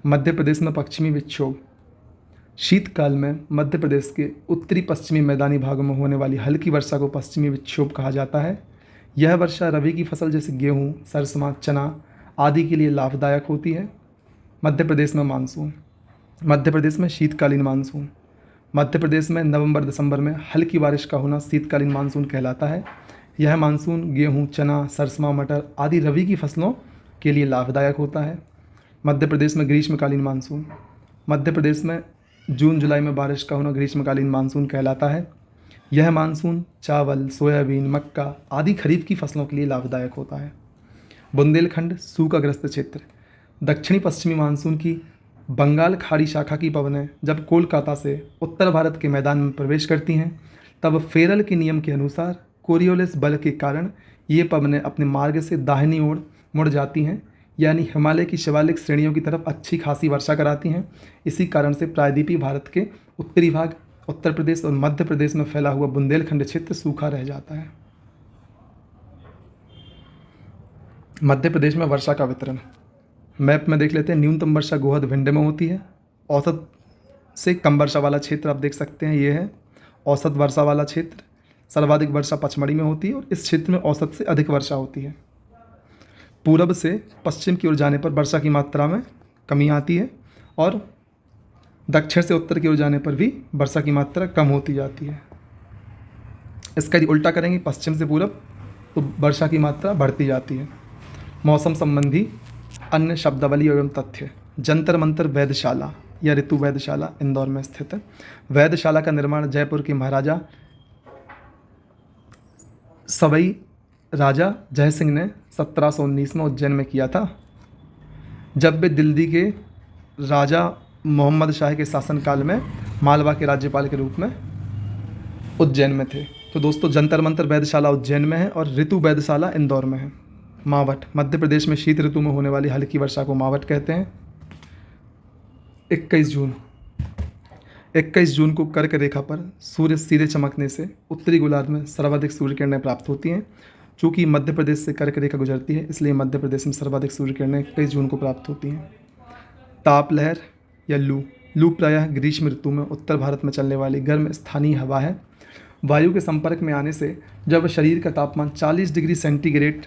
मध्य प्रदेश में पश्चिमी विक्षोभ, शीतकाल में मध्य प्रदेश के उत्तरी पश्चिमी मैदानी भागों में होने वाली हल्की वर्षा को पश्चिमी विक्षोभ कहा जाता है। यह वर्षा रबी की फसल जैसे गेहूँ, सरसों, चना आदि के लिए लाभदायक होती है। मध्य प्रदेश में मानसून, मध्य प्रदेश में शीतकालीन मानसून। मध्य प्रदेश में नवंबर दिसंबर में हल्की बारिश का होना शीतकालीन मानसून कहलाता है। यह मानसून गेहूं, चना, सरसों, मटर आदि रबी की फसलों के लिए लाभदायक होता है। मध्य प्रदेश में ग्रीष्मकालीन मानसून, मध्य प्रदेश में जून जुलाई में बारिश का होना ग्रीष्मकालीन मानसून कहलाता है। यह मानसून चावल, सोयाबीन, मक्का आदि खरीफ की फसलों के लिए लाभदायक होता है। बुंदेलखंड सूखाग्रस्त क्षेत्र, दक्षिणी पश्चिमी मानसून की बंगाल खाड़ी शाखा की पवनें जब कोलकाता से उत्तर भारत के मैदान में प्रवेश करती हैं, तब फेरल के नियम के अनुसार कोरियोलिस बल के कारण ये पवनें अपने मार्ग से दाहिनी ओर मुड़ जाती हैं, यानी हिमालय की शिवालिक श्रेणियों की तरफ अच्छी खासी वर्षा कराती हैं। इसी कारण से प्रायद्वीपीय भारत के उत्तरी भाग, उत्तर प्रदेश और मध्य प्रदेश में फैला हुआ बुंदेलखंड क्षेत्र सूखा रह जाता है। मध्य प्रदेश में वर्षा का वितरण मैप में देख लेते हैं। न्यूनतम वर्षा गोहद भिंड में होती है। औसत से कम वर्षा वाला क्षेत्र आप देख सकते हैं, ये है औसत वर्षा वाला क्षेत्र। सर्वाधिक वर्षा पचमढ़ी में होती है और इस क्षेत्र में औसत से अधिक वर्षा होती है। पूरब से पश्चिम की ओर जाने पर वर्षा की मात्रा में कमी आती है और दक्षिण से उत्तर की ओर जाने पर भी वर्षा की मात्रा कम होती जाती है। इसका यदि उल्टा करेंगे पश्चिम से पूरब तो वर्षा की मात्रा बढ़ती जाती है। मौसम संबंधी अन्य शब्दावली एवं तथ्य। जंतर मंतर वेधशाला या ऋतु वेधशाला इंदौर में स्थित है। वेधशाला का निर्माण जयपुर के महाराजा सवई राजा जय सिंह ने 1719 में उज्जैन में किया था, जब वे दिल्ली के राजा मोहम्मद शाह के शासनकाल में मालवा के राज्यपाल के रूप में उज्जैन में थे। तो दोस्तों जंतर मंतर वेधशाला उज्जैन में है और ऋतु वेधशाला इंदौर में है। मावठ मध्य प्रदेश में शीत ऋतु में होने वाली हल्की वर्षा को मावठ कहते हैं। 21 जून को कर्क रेखा पर सूर्य सीधे चमकने से उत्तरी गोलार्ध में सर्वाधिक सूर्य किरणें प्राप्त होती हैं। चूँकि मध्य प्रदेश से कर्क रेखा गुजरती है इसलिए मध्य प्रदेश में सर्वाधिक सूर्य किरणें 21 जून को प्राप्त होती हैं। ताप लहर या लू प्रायः ग्रीष्म ऋतु में उत्तर भारत में चलने वाली गर्म स्थानीय हवा है। वायु के संपर्क में आने से जब शरीर का तापमान 40 डिग्री सेंटीग्रेड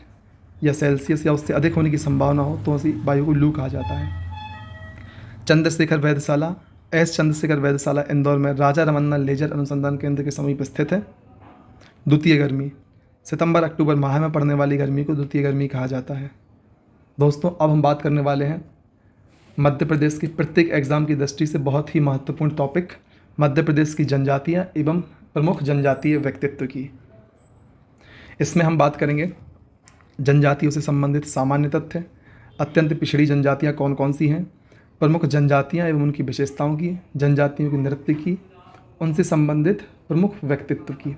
या सेल्सियस या उससे अधिक होने की संभावना हो तो ऐसी वायु को लू कहा जाता है। चंद्रशेखर वेधशाला इंदौर में राजा रमन्ना लेजर अनुसंधान केंद्र के समीप स्थित है। द्वितीय गर्मी सितंबर अक्टूबर माह में पड़ने वाली गर्मी को द्वितीय गर्मी कहा जाता है। दोस्तों अब हम बात करने वाले हैं मध्य प्रदेश की प्रत्येक एग्जाम की दृष्टि से बहुत ही महत्वपूर्ण टॉपिक मध्य प्रदेश की जनजातियाँ एवं प्रमुख जनजातीय व्यक्तित्व की। इसमें हम बात करेंगे जनजातियों से संबंधित सामान्य तथ्य, अत्यंत पिछड़ी जनजातियाँ कौन कौन सी हैं, प्रमुख जनजातियाँ एवं उनकी विशेषताओं की, जनजातियों की नृत्य की, उनसे संबंधित प्रमुख व्यक्तित्व की।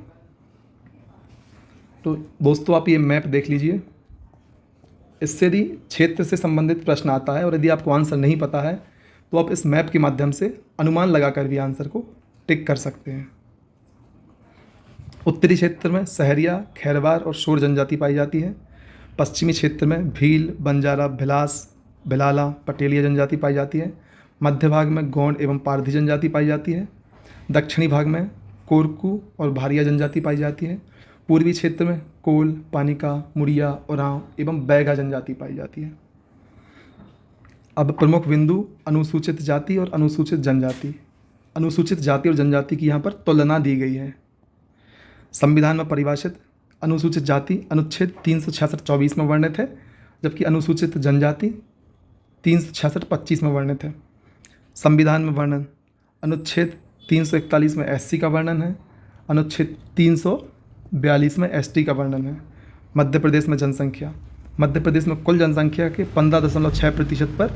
तो दोस्तों आप ये मैप देख लीजिए। इससे यदि क्षेत्र से संबंधित प्रश्न आता है और यदि आपको आंसर नहीं पता है तो आप इस मैप के माध्यम से अनुमान लगाकर भी आंसर को टिक कर सकते हैं। उत्तरी क्षेत्र में सहरिया, खैरवार और शोर जनजाति पाई जाती है। पश्चिमी क्षेत्र में भील, बंजारा, भिलास, भिलाला, पटेलिया जनजाति पाई जाती है। मध्य भाग में गोंड एवं पारधी जनजाति पाई जाती है। दक्षिणी भाग में कोरकू और भारिया जनजाति पाई जाती है। पूर्वी क्षेत्र में कोल, पानिका, मुड़िया, उरांव एवं बैगा जनजाति पाई जाती है। अब प्रमुख बिंदु अनुसूचित जाति और अनुसूचित जनजाति। अनुसूचित जाति और जनजाति की यहाँ पर तुलना दी गई है। संविधान में परिभाषित अनुसूचित जाति अनुच्छेद 366(24) में वर्णित है, जबकि अनुसूचित जनजाति 366(25) में वर्णित है। संविधान में वर्णन अनुच्छेद 341 में SC का वर्णन है, अनुच्छेद 342 में ST का वर्णन है। मध्य प्रदेश में जनसंख्या, मध्य प्रदेश में कुल जनसंख्या के 15.6% पर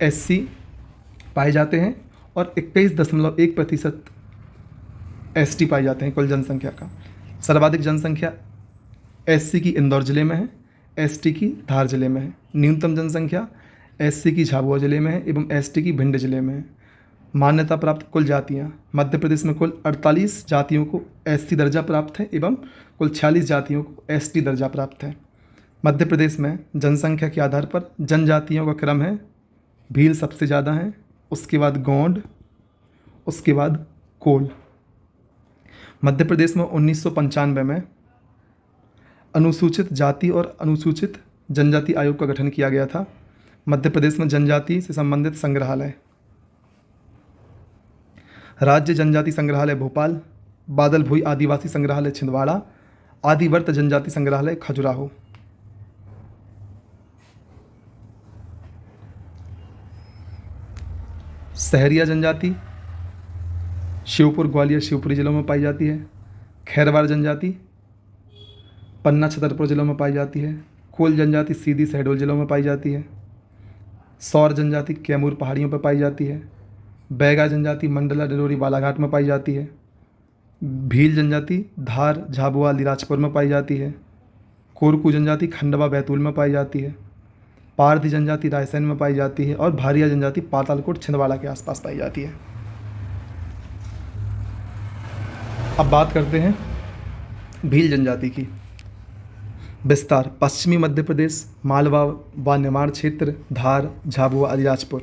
SC पाए जाते हैं और 21.1% ST पाए जाते हैं कुल जनसंख्या का। सर्वाधिक जनसंख्या SC की इंदौर जिले में है, ST की धार जिले में है। न्यूनतम जनसंख्या SC की झाबुआ जिले में है एवं ST की भिंड जिले में है। मान्यता प्राप्त कुल जातियाँ, मध्य प्रदेश में कुल 48 जातियों को SC दर्जा प्राप्त है एवं कुल 46 जातियों को ST दर्जा प्राप्त है। मध्य प्रदेश में जनसंख्या के आधार पर जनजातियों का क्रम है, भील सबसे ज़्यादा हैं, उसके बाद गोंड, उसके बाद कोल। मध्य प्रदेश में 1995 में अनुसूचित जाति और अनुसूचित जनजाति आयोग का गठन किया गया था। मध्य प्रदेश में जनजाति से संबंधित संग्रहालय राज्य जनजाति संग्रहालय भोपाल, बादल भुई आदिवासी संग्रहालय छिंदवाड़ा, आदिवर्त जनजाति संग्रहालय खजुराहो। सहरिया जनजाति श्योपुर, ग्वालियर, शिवपुरी जिलों में पाई जाती है। खैरवार जनजाति पन्ना, छतरपुर जिलों में पाई जाती है। कोल जनजाति सीधी, शहडोल जिलों में पाई जाती है। सौर जनजाति कैमूर पहाड़ियों पर पाई जाती है। बैगा जनजाति मंडला, डिंडोरी, बालाघाट में पाई जाती है। भील जनजाति धार, झाबुआ, अलीराजपुर में पाई जाती है। कोरकू जनजाति खंडवा, बैतूल में पाई जाती है। पारधी जनजाति रायसेन में पाई जाती है और भारिया जनजाति पातालकोट, छिंदवाड़ा के आसपास पाई जाती है। अब बात करते हैं भील जनजाति की। विस्तार पश्चिमी मध्य प्रदेश, मालवा व निमाड़ क्षेत्र, धार, झाबुआ, अलीराजपुर।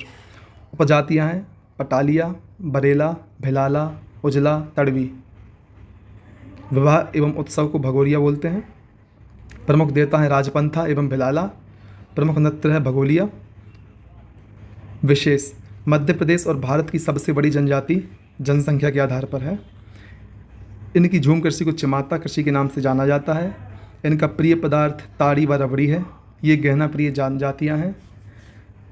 उपजातियाँ हैं पटालिया, बरेला, भिलाला, उजला, तड़वी। विवाह एवं उत्सव को भगोरिया बोलते हैं। प्रमुख देवता हैं राजपंथा एवं भिलाला। प्रमुख नृत्य है भगोलिया। विशेष, मध्य प्रदेश और भारत की सबसे बड़ी जनजाति जनसंख्या के आधार पर है। इनकी झूम कृषि को चिमाता कृषि के नाम से जाना जाता है। इनका प्रिय पदार्थ ताड़ी व रबड़ी है। ये गहना प्रिय जनजातियाँ हैं।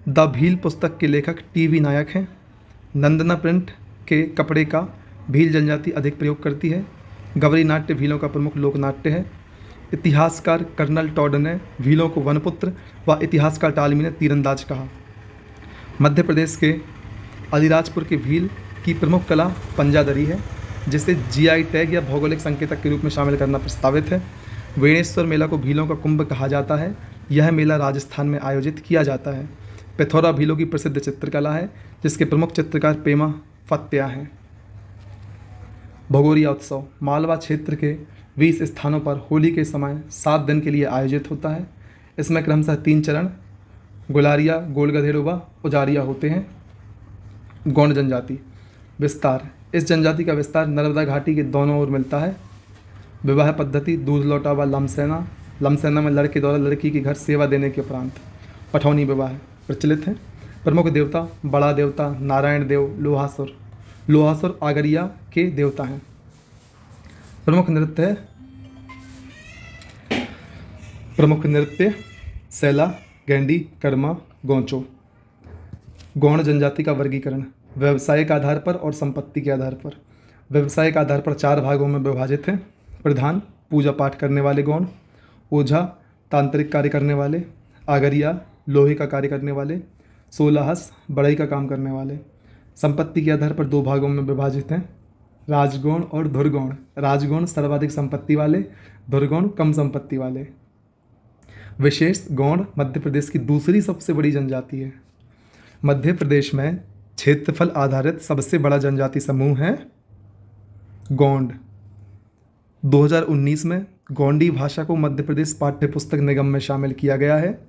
द भील पुस्तक के लेखक टीवी नायक हैं। नंदना प्रिंट के कपड़े का भील जनजाति अधिक प्रयोग करती है। गवरी नाट्य भीलों का प्रमुख लोक नाट्य है। इतिहासकार कर्नल टॉड ने भीलों को वनपुत्र व इतिहासकार टालमी ने तीरंदाज कहा। मध्य प्रदेश के अलीराजपुर के भील की प्रमुख कला पंजादरी है, जिसे जीआई टैग या भौगोलिक संकेतक के रूप में शामिल करना प्रस्तावित है। वेणेश्वर मेला को भीलों का कुंभ कहा जाता है। यह मेला राजस्थान में आयोजित किया जाता है। पिथौरा भीलों की प्रसिद्ध चित्रकला है, जिसके प्रमुख चित्रकार पेमा फत्या हैं। भगोरिया उत्सव मालवा क्षेत्र के 20 स्थानों पर होली के समय 7 दिन के लिए आयोजित होता है। इसमें क्रमशः 3 चरण गुलारिया, गोल गधेड़ो व उजारिया होते हैं। गौंड जनजाति विस्तार, इस जनजाति का विस्तार नर्मदा घाटी के दोनों ओर मिलता है। विवाह पद्धति दूध लौटा व लमसेना। लमसेना में लड़के द्वारा लड़की के घर सेवा देने के उपरांत पठौनी विवाह प्रचलित है। प्रमुख देवता बड़ा देवता नारायण देव लोहासुर। लोहासुर आगरिया के देवता हैं। प्रमुख नृत्य सैला, गैंडी, कर्मा, गोंचो। गौण जनजाति का वर्गीकरण व्यवसायिक आधार पर और संपत्ति के आधार पर। व्यवसायिक आधार पर 4 भागों में विभाजित है। प्रधान पूजा पाठ करने वाले गौण, ओझा तांत्रिक कार्य करने वाले, आगरिया लोहे का कार्य करने वाले, सोलाहस बढ़ई का काम करने वाले। संपत्ति के आधार पर 2 भागों में विभाजित हैं, राजगौण और धुरगौण। राजगौण सर्वाधिक संपत्ति वाले, धुरगौण कम संपत्ति वाले। विशेष गौण मध्य प्रदेश की दूसरी सबसे बड़ी जनजाति है। मध्य प्रदेश में क्षेत्रफल आधारित सबसे बड़ा जनजाति समूह है गौंड। 2019 में गोंडी भाषा को मध्य प्रदेश पाठ्य पुस्तक निगम में शामिल किया गया है।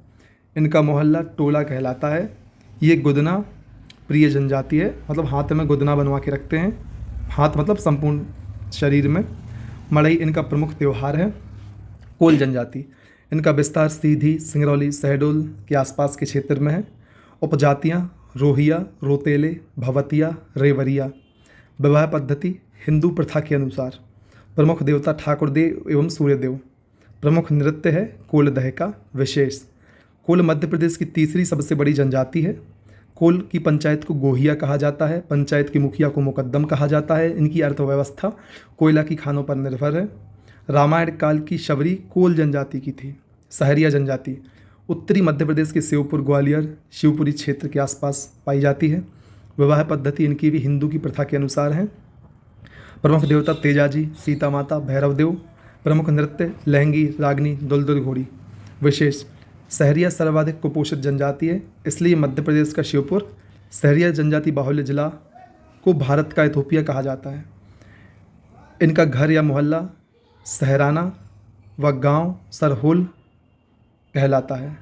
इनका मोहल्ला टोला कहलाता है। ये गुदना प्रिय जनजाति है, मतलब हाथ में गुदना बनवा के रखते हैं। हाथ मतलब संपूर्ण शरीर में। मड़ई इनका प्रमुख त्यौहार है। कोल जनजाति, इनका विस्तार सीधी, सिंगरौली, शहडोल के आसपास के क्षेत्र में है। उपजातियाँ रोहिया, रोतेले, भवतिया, रेवरिया। विवाह पद्धति हिंदू प्रथा के अनुसार। प्रमुख देवता ठाकुरदेव एवं सूर्यदेव। प्रमुख नृत्य है कोल दहका। विशेष, कोल मध्य प्रदेश की तीसरी सबसे बड़ी जनजाति है। कोल की पंचायत को गोहिया कहा जाता है। पंचायत के मुखिया को मुकद्दम कहा जाता है। इनकी अर्थव्यवस्था कोयला की खानों पर निर्भर है। रामायण काल की शबरी कोल जनजाति की थी। सहरिया जनजाति उत्तरी मध्य प्रदेश के शिवपुर, ग्वालियर, शिवपुरी क्षेत्र के आसपास पाई जाती है। विवाह पद्धति इनकी भी हिंदू की प्रथा के अनुसार है। प्रमुख देवता तेजाजी, सीता माता, भैरवदेव। प्रमुख नृत्य लहंगी, रागनी, दुलदुल घोड़ी। विशेष, सहरिया सर्वाधिक कुपोषित जनजाति है, इसलिए मध्य प्रदेश का शिवपुर सहरिया जनजाति बाहुल्य जिला को भारत का इथोपिया कहा जाता है। इनका घर या मोहल्ला सहराना व गांव सरहोल कहलाता है।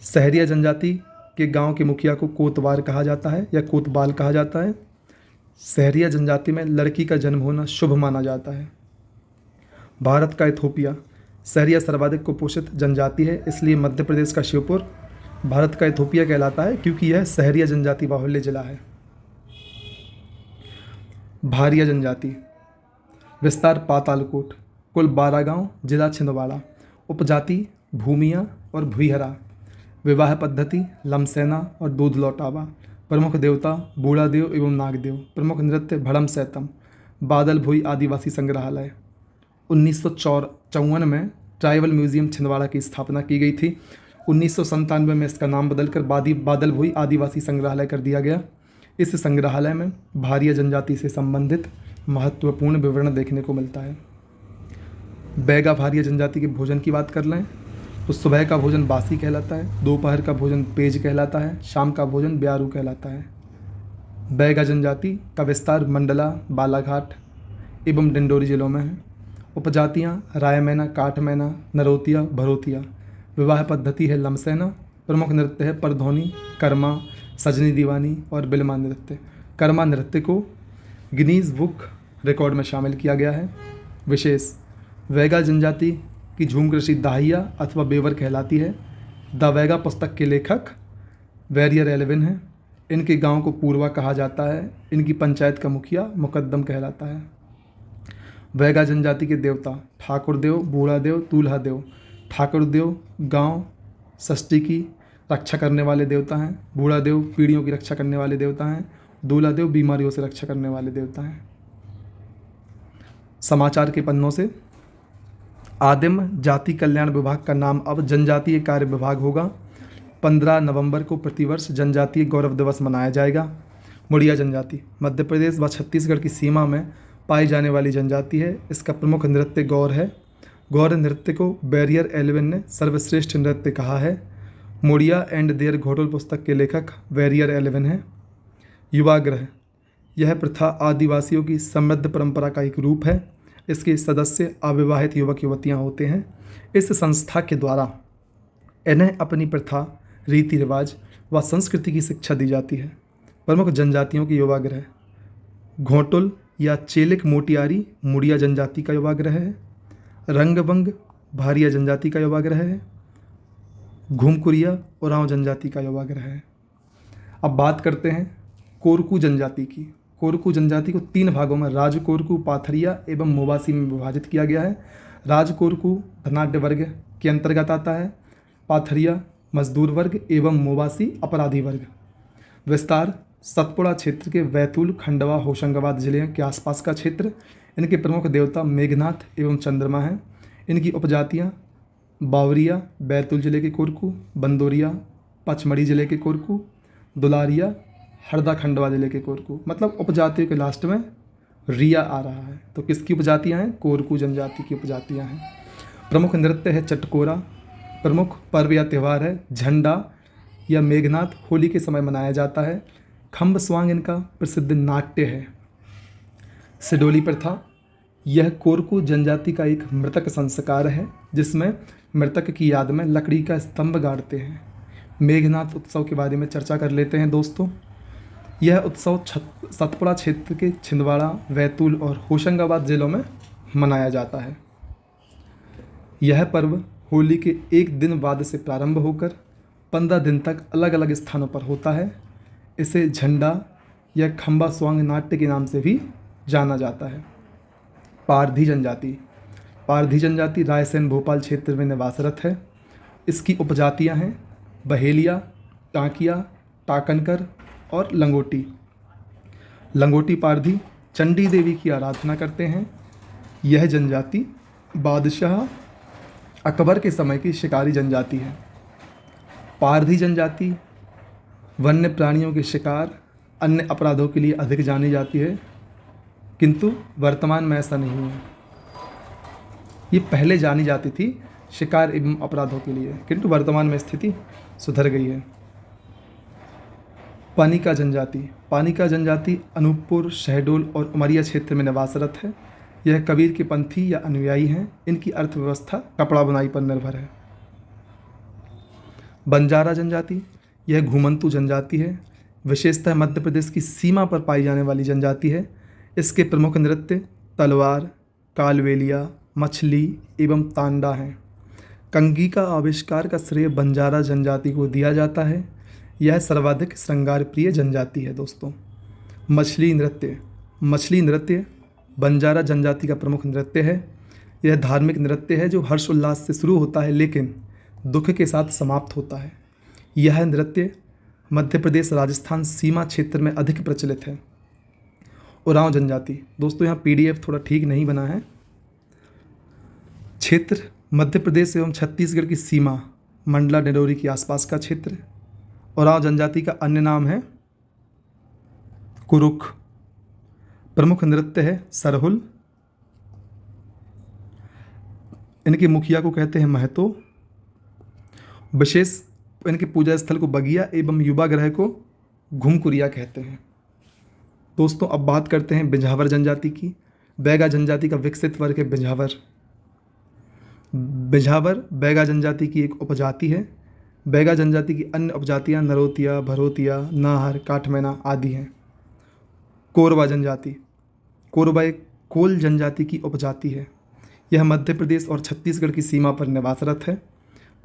सहरिया जनजाति के गांव के मुखिया को कोतवार कहा जाता है या कोतवाल कहा जाता है। सहरिया जनजाति में लड़की का जन्म होना शुभ माना जाता है। भारत का इथोपिया, सहरिया सर्वाधिक कुपोषित जनजाति है, इसलिए मध्य प्रदेश का शिवपुर भारत का इथोपिया कहलाता है, क्योंकि यह सहरिया जनजाति बाहुल्य जिला है। भारिया जनजाति विस्तार पातालकोट, कुल 12 गांव, जिला छिंदवाड़ा। उपजाति भूमिया और भुईहरा। विवाह पद्धति लमसेना और दूध लौटावा। प्रमुख देवता बूढ़ा देव एवं नागदेव। प्रमुख नृत्य भड़म सैतम। बादल भुई आदिवासी संग्रहालय। 1954 में ट्राइबल म्यूजियम छिंदवाड़ा की स्थापना की गई थी। 1997 में इसका नाम बदलकर बादल भुई आदिवासी संग्रहालय कर दिया गया। इस संग्रहालय में भारिया जनजाति से संबंधित महत्वपूर्ण विवरण देखने को मिलता है। बैगा भारिया जनजाति के भोजन की बात कर लें तो सुबह का भोजन बासी कहलाता है, दोपहर का भोजन पेज कहलाता है, शाम का भोजन ब्यारू कहलाता है। बैगा जनजाति का विस्तार मंडला, बालाघाट एवं डिंडोरी जिलों में है। उपजातियाँ रायमैना, काठमैना, नरोतिया, भरोतिया। विवाह पद्धति है लमसेना। प्रमुख नृत्य है परधौनी, कर्मा, सजनी दीवानी और बिलमा नृत्य। कर्मा नृत्य को गिनीज बुक रिकॉर्ड में शामिल किया गया है। विशेष, वैगा जनजाति की झूम कृषि दाहिया अथवा बेवर कहलाती है। द वैगा पुस्तक के लेखक वेरियर एलेविन हैं। इनके गांव को पूर्वा कहा जाता है। इनकी पंचायत का मुखिया मुकद्दम कहलाता है। वैगा जनजाति के देवता ठाकुर देव, बूढ़ा देव, दूल्हा देव। ठाकुर देव गांव षष्ठी की रक्षा करने वाले देवता हैं। बूढ़ा देव पीढ़ियों की रक्षा करने वाले देवता हैं। दूल्हा देव बीमारियों से रक्षा करने वाले देवता हैं। समाचार के पन्नों से आदिम जाति कल्याण विभाग का नाम अब जनजातीय कार्य विभाग होगा। 15 नवंबर को प्रतिवर्ष जनजातीय गौरव दिवस मनाया जाएगा। मुड़िया जनजाति मध्य प्रदेश व छत्तीसगढ़ की सीमा में पाई जाने वाली जनजाति है। इसका प्रमुख नृत्य गौर है। गौर नृत्य को बैरियर एलेविन ने सर्वश्रेष्ठ नृत्य कहा है। मुड़िया एंड देयर घोटल पुस्तक के लेखक बैरियर एलेविन है। युवाग्रह यह प्रथा आदिवासियों की समृद्ध परंपरा का एक रूप है। इसके सदस्य अविवाहित युवक युवतियाँ होते हैं। इस संस्था के द्वारा इन्हें अपनी प्रथा, रीति रिवाज व संस्कृति की शिक्षा दी जाती है। प्रमुख जनजातियों के युवाग्रह घोटुल या चेलिक मोटियारी मुड़िया जनजाति का युवाग्रह है। रंगबंग भारिया जनजाति का युवाग्रह है। घूमकुरिया उरांव जनजाति का युवाग्रह है। अब बात करते हैं कोरकू जनजाति की। कोरकू जनजाति को 3 भागों में राजकोरकू, पाथरिया एवं मोबासी में विभाजित किया गया है। राजकोरकू धनाढ्य वर्ग के अंतर्गत आता है। पाथरिया मजदूर वर्ग एवं मोबासी अपराधी वर्ग। विस्तार सतपुड़ा क्षेत्र के बैतूल, खंडवा, होशंगाबाद जिले के आसपास का क्षेत्र। इनके प्रमुख देवता मेघनाथ एवं चंद्रमा हैं। इनकी उपजातियाँ बावरिया बैतूल जिले के कोरकू, बंदोरिया पचमढ़ी जिले के कोरकू, दुलारिया हरदा खंडवा जिले के कोरकू। मतलब उपजातियों के लास्ट में रिया आ रहा है। तो किसकी उपजातियाँ हैं? कोरकू जनजाति की उपजातियाँ हैं। प्रमुख नृत्य है चटकोरा। प्रमुख पर्व या त्यौहार है झंडा या मेघनाथ, होली के समय मनाया जाता है। खम्ब स्वांग इनका प्रसिद्ध नाट्य है। सिडोली प्रथा यह कोरकू जनजाति का एक मृतक संस्कार है, जिसमें मृतक की याद में लकड़ी का स्तंभ गाड़ते हैं। मेघनाथ उत्सव के बारे में चर्चा कर लेते हैं दोस्तों। यह उत्सव सतपुड़ा क्षेत्र के छिंदवाड़ा, बैतूल और होशंगाबाद जिलों में मनाया जाता है। यह पर्व होली के 1 दिन बाद से प्रारंभ होकर 15 दिन तक अलग अलग स्थानों पर होता है। इसे झंडा या खम्बा स्वांग नाट्य के नाम से भी जाना जाता है। पारधी जनजाति पारधी जनजाति रायसेन भोपाल क्षेत्र में निवासरत है। इसकी उपजातियां हैं बहेलिया, टांकिया, टाकनकर और लंगोटी। लंगोटी पारधी चंडी देवी की आराधना करते हैं। यह जनजाति बादशाह अकबर के समय की शिकारी जनजाति है। पारधी जनजाति वन्य प्राणियों के शिकार, अन्य अपराधों के लिए अधिक जानी जाती है, किंतु वर्तमान में ऐसा नहीं है। ये पहले जानी जाती थी शिकार एवं अपराधों के लिए, किंतु वर्तमान में स्थिति सुधर गई है। पानिका जनजाति अनूपपुर, शहडोल और उमरिया क्षेत्र में निवासरत है। यह कबीर के पंथी या अनुयायी हैं। इनकी अर्थव्यवस्था कपड़ा बुनाई पर निर्भर है। बंजारा जनजाति यह घुमंतू जनजाति है। विशेषतः मध्य प्रदेश की सीमा पर पाई जाने वाली जनजाति है। इसके प्रमुख नृत्य तलवार, कालवेलिया, मछली एवं तांडा हैं। कंघी का आविष्कार का श्रेय बंजारा जनजाति को दिया जाता है। यह सर्वाधिक श्रृंगार प्रिय जनजाति है दोस्तों। मछली नृत्य बंजारा जनजाति का प्रमुख नृत्य है। यह धार्मिक नृत्य है जो हर्षोल्लास से शुरू होता है लेकिन दुख के साथ समाप्त होता है। यह नृत्य मध्य प्रदेश राजस्थान सीमा क्षेत्र में अधिक प्रचलित है। उरांव जनजाति दोस्तों, यहाँ PDF थोड़ा ठीक नहीं बना है। क्षेत्र मध्य प्रदेश एवं छत्तीसगढ़ की सीमा, मंडला डिंडोरी के आसपास का क्षेत्र। उरांव जनजाति का अन्य नाम है कुरुख। प्रमुख नृत्य है सरहुल। इनके मुखिया को कहते हैं महतो। विशेष इनके पूजा स्थल को बगिया एवं युवा ग्रह को घुमकुरिया कहते हैं। दोस्तों अब बात करते हैं बिंझावर जनजाति की। बैगा जनजाति का विकसित वर्ग है बिंझावर। बिंझावर बैगा जनजाति की एक उपजाति है। बैगा जनजाति की अन्य उपजातियां नरोतिया, भरोतिया, नाहर, काठमैना आदि हैं। कोरबा एक कोल जनजाति की उपजाति है। यह मध्य प्रदेश और छत्तीसगढ़ की सीमा पर निवासरत है।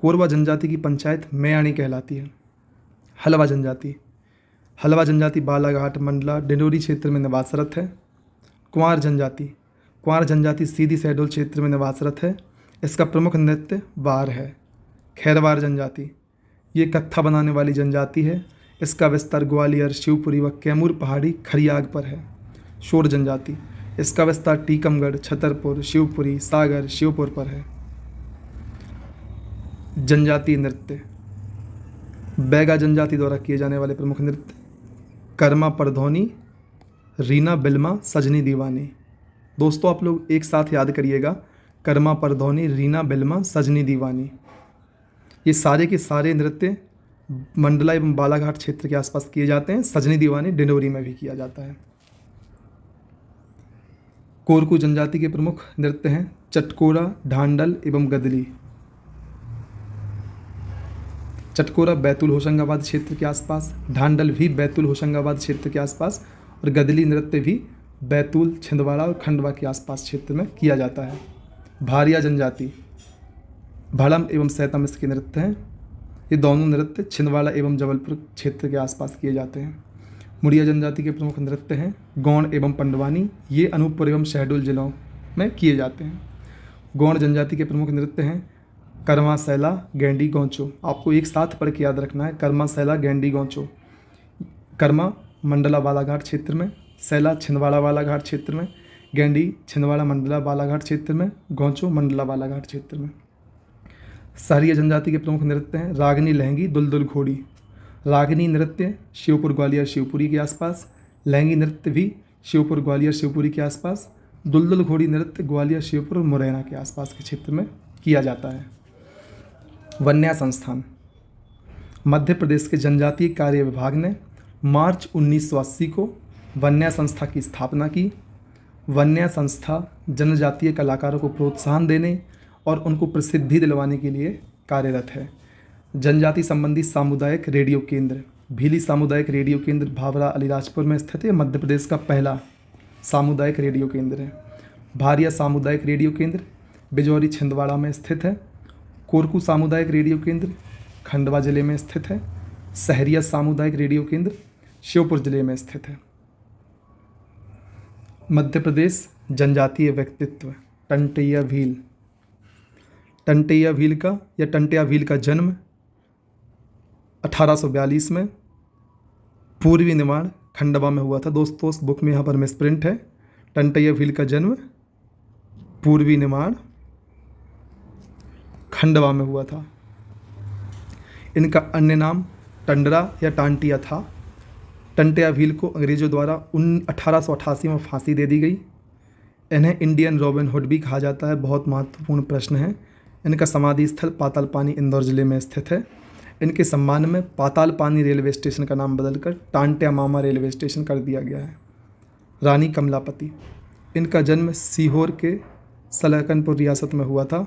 कोरवा जनजाति की पंचायत मेयाणी कहलाती है। हलवा जनजाति, हलवा जनजाति बालाघाट, मंडला, डिंडोरी क्षेत्र में निवासरत है। कुंवार जनजाति, कुंवार जनजाति सीधी शहडोल क्षेत्र में निवासरत है। इसका प्रमुख नृत्य वार है। खैरवार जनजाति, ये कत्था बनाने वाली जनजाति है। इसका विस्तार ग्वालियर, शिवपुरी व कैमूर पहाड़ी खरियाग पर है। शोर जनजाति, इसका विस्तार टीकमगढ़, छतरपुर, शिवपुरी, सागर, शिवपुर पर है। जनजातीय नृत्य, बैगा जनजाति द्वारा किए जाने वाले प्रमुख नृत्य कर्मा परधौनी, रीना बिल्मा, सजनी दीवानी। दोस्तों आप लोग एक साथ याद करिएगा, कर्मा परधौनी, रीना बिल्मा, सजनी दीवानी। ये सारे के सारे नृत्य मंडला एवं बालाघाट क्षेत्र के आसपास किए जाते हैं। सजनी दीवानी डिंडोरी में भी किया जाता है। कोरकू जनजाति के प्रमुख नृत्य हैं चटकोरा, ढांडल एवं गदली। चटकोरा बैतूल होशंगाबाद क्षेत्र के आसपास, ढांडल भी बैतूल होशंगाबाद क्षेत्र के आसपास और गदली नृत्य भी बैतूल, छिंदवाड़ा और खंडवा के आसपास क्षेत्र में किया जाता है। भारिया जनजाति भड़म एवं सैतम इसके नृत्य हैं। ये दोनों नृत्य छिंदवाड़ा एवं जबलपुर क्षेत्र के आसपास किए जाते हैं। मुड़िया जनजाति के प्रमुख नृत्य हैं गौड़ एवं पंडवानी। ये अनूपपुर एवं शहडोल जिलों में किए जाते हैं। गौड़ जनजाति के प्रमुख नृत्य हैं कर्मा सैला, गेंडी, गौंचो। आपको एक साथ पढ़ के याद रखना है, कर्मा सैला, गेंडी, गौंचो। कर्मा मंडला बालाघाट क्षेत्र में, सैला छिंदवाड़ा बालाघाट क्षेत्र में, गेंडी छिंदवाड़ा मंडला बालाघाट क्षेत्र में, गौंचो मंडला बालाघाट क्षेत्र में। सहरिया जनजाति के प्रमुख नृत्य हैं रागनी, लहंगी, दुलदुल, घोड़ी। रागनी नृत्य शिवपुर, ग्वालियर, शिवपुरी के आसपास। लहंगी नृत्य भी शिवपुर, ग्वालियर, शिवपुरी के आसपास। दुलदुल घोड़ी नृत्य ग्वालियर, शिवपुर और मुरैना के आसपास के क्षेत्र में किया जाता है। वन्या संस्थान, मध्य प्रदेश के जनजातीय कार्य विभाग ने मार्च 1980 को वन्या संस्था की स्थापना की। वन्या संस्था जनजातीय कलाकारों को प्रोत्साहन देने और उनको प्रसिद्धि दिलवाने के लिए कार्यरत है। जनजाति संबंधी सामुदायिक रेडियो केंद्र भीली सामुदायिक रेडियो केंद्र भावरा, अलीराजपुर में स्थित है। मध्य प्रदेश का पहला सामुदायिक रेडियो केंद्र है। भारिया सामुदायिक रेडियो केंद्र बिजौरी, छिंदवाड़ा में स्थित है। कोरकू सामुदायिक रेडियो केंद्र खंडवा जिले में स्थित है। सहरिया सामुदायिक रेडियो केंद्र श्योपुर जिले में स्थित है। मध्य प्रदेश जनजातीय व्यक्तित्व टंटैया भील। टंटैया भील का या टंटैया भील का जन्म 1842 में पूर्वी निमाड़ खंडवा में हुआ था। दोस्तों उस बुक में यहाँ पर मिसप्रिंट है। टंटैया भील का जन्म पूर्वी निमाड़ खंडवा में हुआ था। इनका अन्य नाम टंडरा या टांटिया था। टंटैया भील को अंग्रेज़ों द्वारा 1888 में फांसी दे दी गई। इन्हें इंडियन रॉबिन हुड भी कहा जाता है। बहुत महत्वपूर्ण प्रश्न है। इनका समाधि स्थल पाताल पानी इंदौर जिले में स्थित है। इनके सम्मान में पाताल पानी रेलवे स्टेशन का नाम बदलकर टांट्या मामा रेलवे स्टेशन कर दिया गया है। रानी कमलापति, इनका जन्म सीहोर के सलकनपुर रियासत में हुआ था।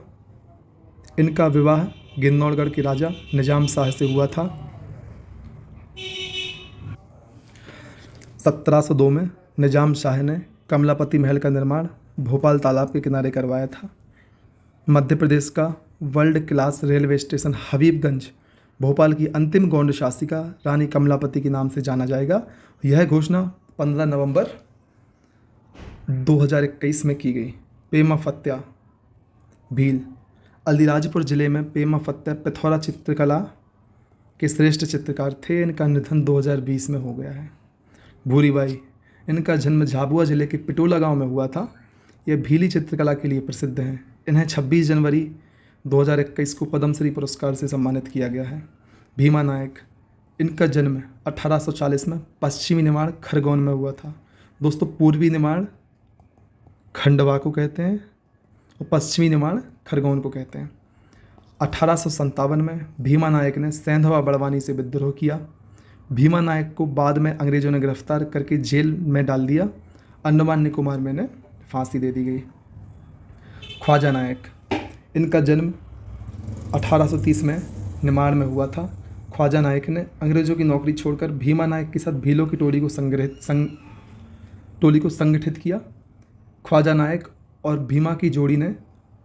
इनका विवाह गिन्नौरगढ़ के राजा निजाम शाह से हुआ था। 1702 में निजाम शाह ने कमलापति महल का निर्माण भोपाल तालाब के किनारे करवाया था। मध्य प्रदेश का world class railway station Habibganj Bhopal की अंतिम गौंड शासिका रानी कमलापति के नाम से जाना जाएगा। यह घोषणा 15 नवंबर 2021 में की गई। पेमा फत्या भील अलीराजपुर जिले में पेमा फत्या पिथौरा चित्रकला के श्रेष्ठ चित्रकार थे। इनका निधन 2020 में हो गया है। भूरीबाई, इनका जन्म झाबुआ जिले के पिटोला गांव में हुआ था। यह भीली चित्रकला के लिए प्रसिद्ध हैं। इन्हें 26 जनवरी 2021 को पद्मश्री पुरस्कार से सम्मानित किया गया है। भीमा नायक, इनका जन्म 1840 में पश्चिमी निमाड़ खरगोन में हुआ था। दोस्तों पूर्वी निमाड़ खंडवा को कहते हैं और पश्चिमी निमाड़ खरगोन को कहते हैं। 1857 में भीमा नायक ने सेंधवा बड़वानी से विद्रोह किया। भीमा नायक को बाद में अंग्रेज़ों ने गिरफ्तार करके जेल में डाल दिया। अंडमान निकोबार में इन्हें फांसी दे दी गई। ख्वाजा नायक, इनका जन्म 1830 में निमाड़ में हुआ था। ख्वाजा नायक ने अंग्रेज़ों की नौकरी छोड़कर भीमा नायक के साथ भीलों की टोली को संगठित किया। ख्वाजा नायक और भीमा की जोड़ी ने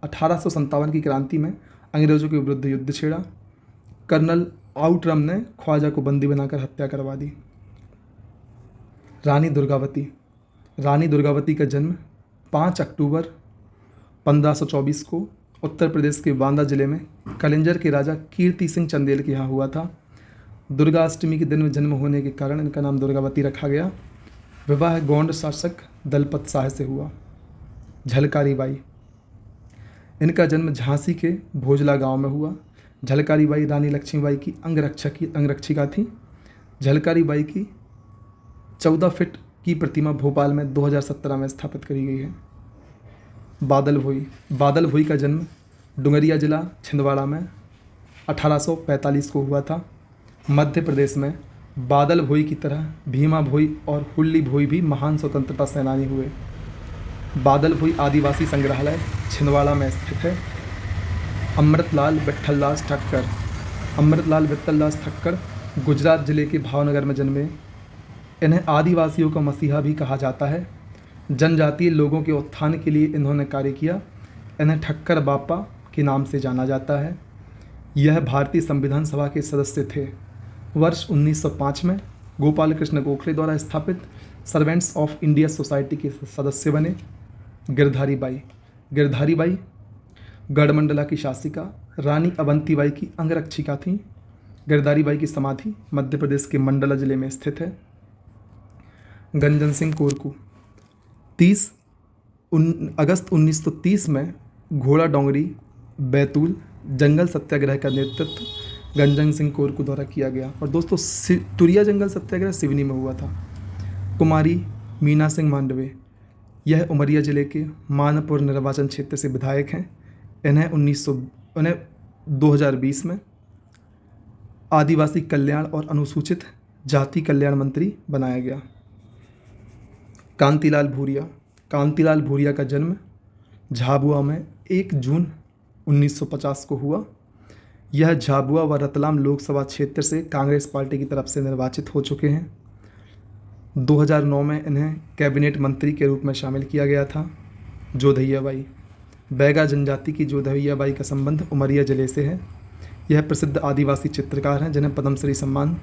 1857 की क्रांति में अंग्रेज़ों के विरुद्ध युद्ध छेड़ा। कर्नल आउटरम ने ख्वाजा को बंदी बनाकर हत्या करवा दी। रानी दुर्गावती। रानी दुर्गावती का जन्म 5 अक्टूबर 1524 को उत्तर प्रदेश के बांदा जिले में कलिंजर के राजा कीर्ति सिंह चंदेल के यहाँ हुआ था। दुर्गा अष्टमी के दिन में जन्म होने के कारण इनका नाम दुर्गावती रखा गया। विवाह गोंड शासक दलपत शाह से हुआ। झलकारी बाई। इनका जन्म झांसी के भोजला गांव में हुआ। झलकारी बाई रानी लक्ष्मीबाई की अंगरक्षिका थी। झलकारी बाई की 14 फीट की प्रतिमा भोपाल में 2017 में स्थापित करी गई है। बादल भोई। बादल भोई का जन्म डुंगरिया जिला छिंदवाड़ा में 1845 को हुआ था। मध्य प्रदेश में बादल भोई की तरह भीमा भोई और हुल्ली भोई भी महान स्वतंत्रता सेनानी हुए। बादल भोई आदिवासी संग्रहालय छिंदवाड़ा में स्थित है। अमृतलाल विट्ठलदास ठक्कर। अमृतलाल विट्ठलदास ठक्कर गुजरात जिले के भावनगर में जन्मे। इन्हें आदिवासियों का मसीहा भी कहा जाता है। जनजातीय लोगों के उत्थान के लिए इन्होंने कार्य किया। इन्हें ठक्कर बापा के नाम से जाना जाता है। यह भारतीय संविधान सभा के सदस्य थे। वर्ष 1905 में गोपाल कृष्ण गोखले द्वारा स्थापित सर्वेंट्स ऑफ इंडिया सोसाइटी के सदस्य बने। गिरधारी बाई। गिरधारी बाई गढ़मंडला की शासिका रानी अवंतीबाई की अंगरक्षिका थीं। गिरधारी बाई की समाधि मध्य प्रदेश के मंडला जिले में स्थित है। गंजन सिंह कोरकू। 30 अगस्त 1930 में घोड़ा डोंगरी बैतूल जंगल सत्याग्रह का नेतृत्व गंजन सिंह कोरकू द्वारा किया गया। और दोस्तों तुरिया जंगल सत्याग्रह सिवनी में हुआ था। कुमारी मीना सिंह मांडवे। यह उमरिया जिले के मानपुर निर्वाचन क्षेत्र से विधायक हैं। इन्हें 2020 में आदिवासी कल्याण और अनुसूचित जाति कल्याण मंत्री बनाया गया। कांतिलाल भूरिया। कांतिलाल भूरिया का जन्म झाबुआ में 1 जून 1950 को हुआ। यह झाबुआ व रतलाम लोकसभा क्षेत्र से कांग्रेस पार्टी की तरफ से निर्वाचित हो चुके हैं। 2009 में इन्हें कैबिनेट मंत्री के रूप में शामिल किया गया था। जोधैया बाई। बैगा जनजाति की जोधैया बाई का संबंध उमरिया जिले से है। यह प्रसिद्ध आदिवासी चित्रकार हैं जिन्हें पद्मश्री सम्मान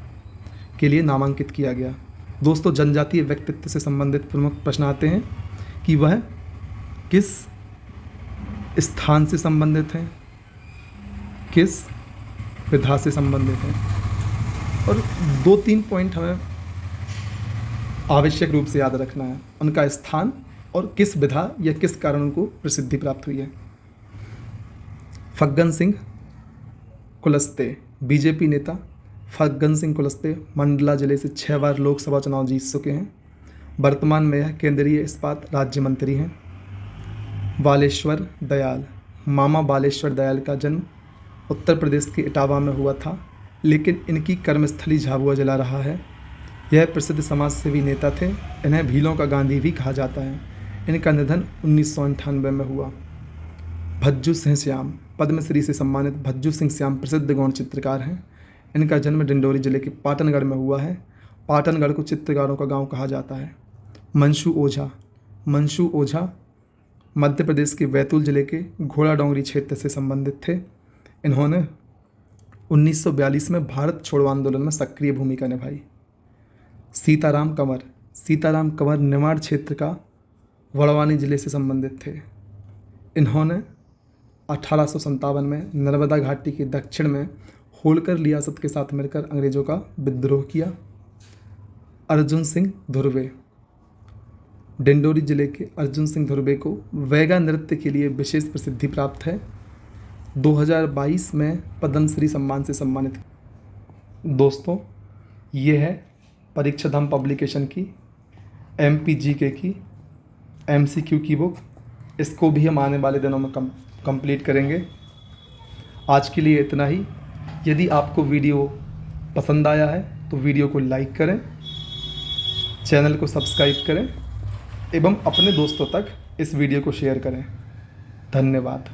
के लिए नामांकित किया गया। दोस्तों जनजातीय व्यक्तित्व से संबंधित प्रमुख प्रश्न आते हैं कि वह किस स्थान से संबंधित हैं, किस विधा से संबंधित हैं, और 2-3 पॉइंट हमें आवश्यक रूप से याद रखना है। उनका स्थान और किस विधा या किस कारण उनको प्रसिद्धि प्राप्त हुई है। फग्गन सिंह कुलस्ते। बीजेपी नेता फग्गन सिंह कुलस्ते मंडला जिले से 6 बार लोकसभा चुनाव जीत चुके हैं। वर्तमान में यह केंद्रीय इस्पात राज्य मंत्री हैं। बालेश्वर दयाल। मामा बालेश्वर दयाल का जन्म उत्तर प्रदेश के इटावा में हुआ था, लेकिन इनकी कर्मस्थली झाबुआ जिला रहा है। यह प्रसिद्ध समाजसेवी नेता थे। इन्हें भीलों का गांधी भी कहा जाता है। इनका निधन 1998 में हुआ। भज्जू सिंह श्याम। पद्मश्री से सम्मानित भज्जू सिंह श्याम प्रसिद्ध गौण चित्रकार हैं। इनका जन्म डिंडोरी जिले के पाटनगढ़ में हुआ है। पाटनगढ़ को चित्रकारों का गांव कहा जाता है। मंशू ओझा। मंशू ओझा मध्य प्रदेश के बैतूल जिले के घोड़ा डोंगरी क्षेत्र से संबंधित थे। इन्होंने 1942 में भारत छोड़ो आंदोलन में सक्रिय भूमिका निभाई। सीताराम कंवर। सीताराम कंवर निमाड़ क्षेत्र का वड़वानी जिले से संबंधित थे। इन्होंने 1857 में नर्मदा घाटी के दक्षिण में होलकर रियासत के साथ मिलकर अंग्रेजों का विद्रोह किया। अर्जुन सिंह धुर्वे। डिंडोरी जिले के अर्जुन सिंह धुर्वे को वैगा नृत्य के लिए विशेष प्रसिद्धि प्राप्त है। 2022 में पद्मश्री सम्मान से सम्मानित। दोस्तों ये है परीक्षा धाम पब्लिकेशन की MPGK की MCQ की बुक। इसको भी हम आने वाले दिनों में कंप्लीट करेंगे। आज के लिए इतना ही। यदि आपको वीडियो पसंद आया है तो वीडियो को लाइक करें, चैनल को सब्सक्राइब करें एवं अपने दोस्तों तक इस वीडियो को शेयर करें। धन्यवाद।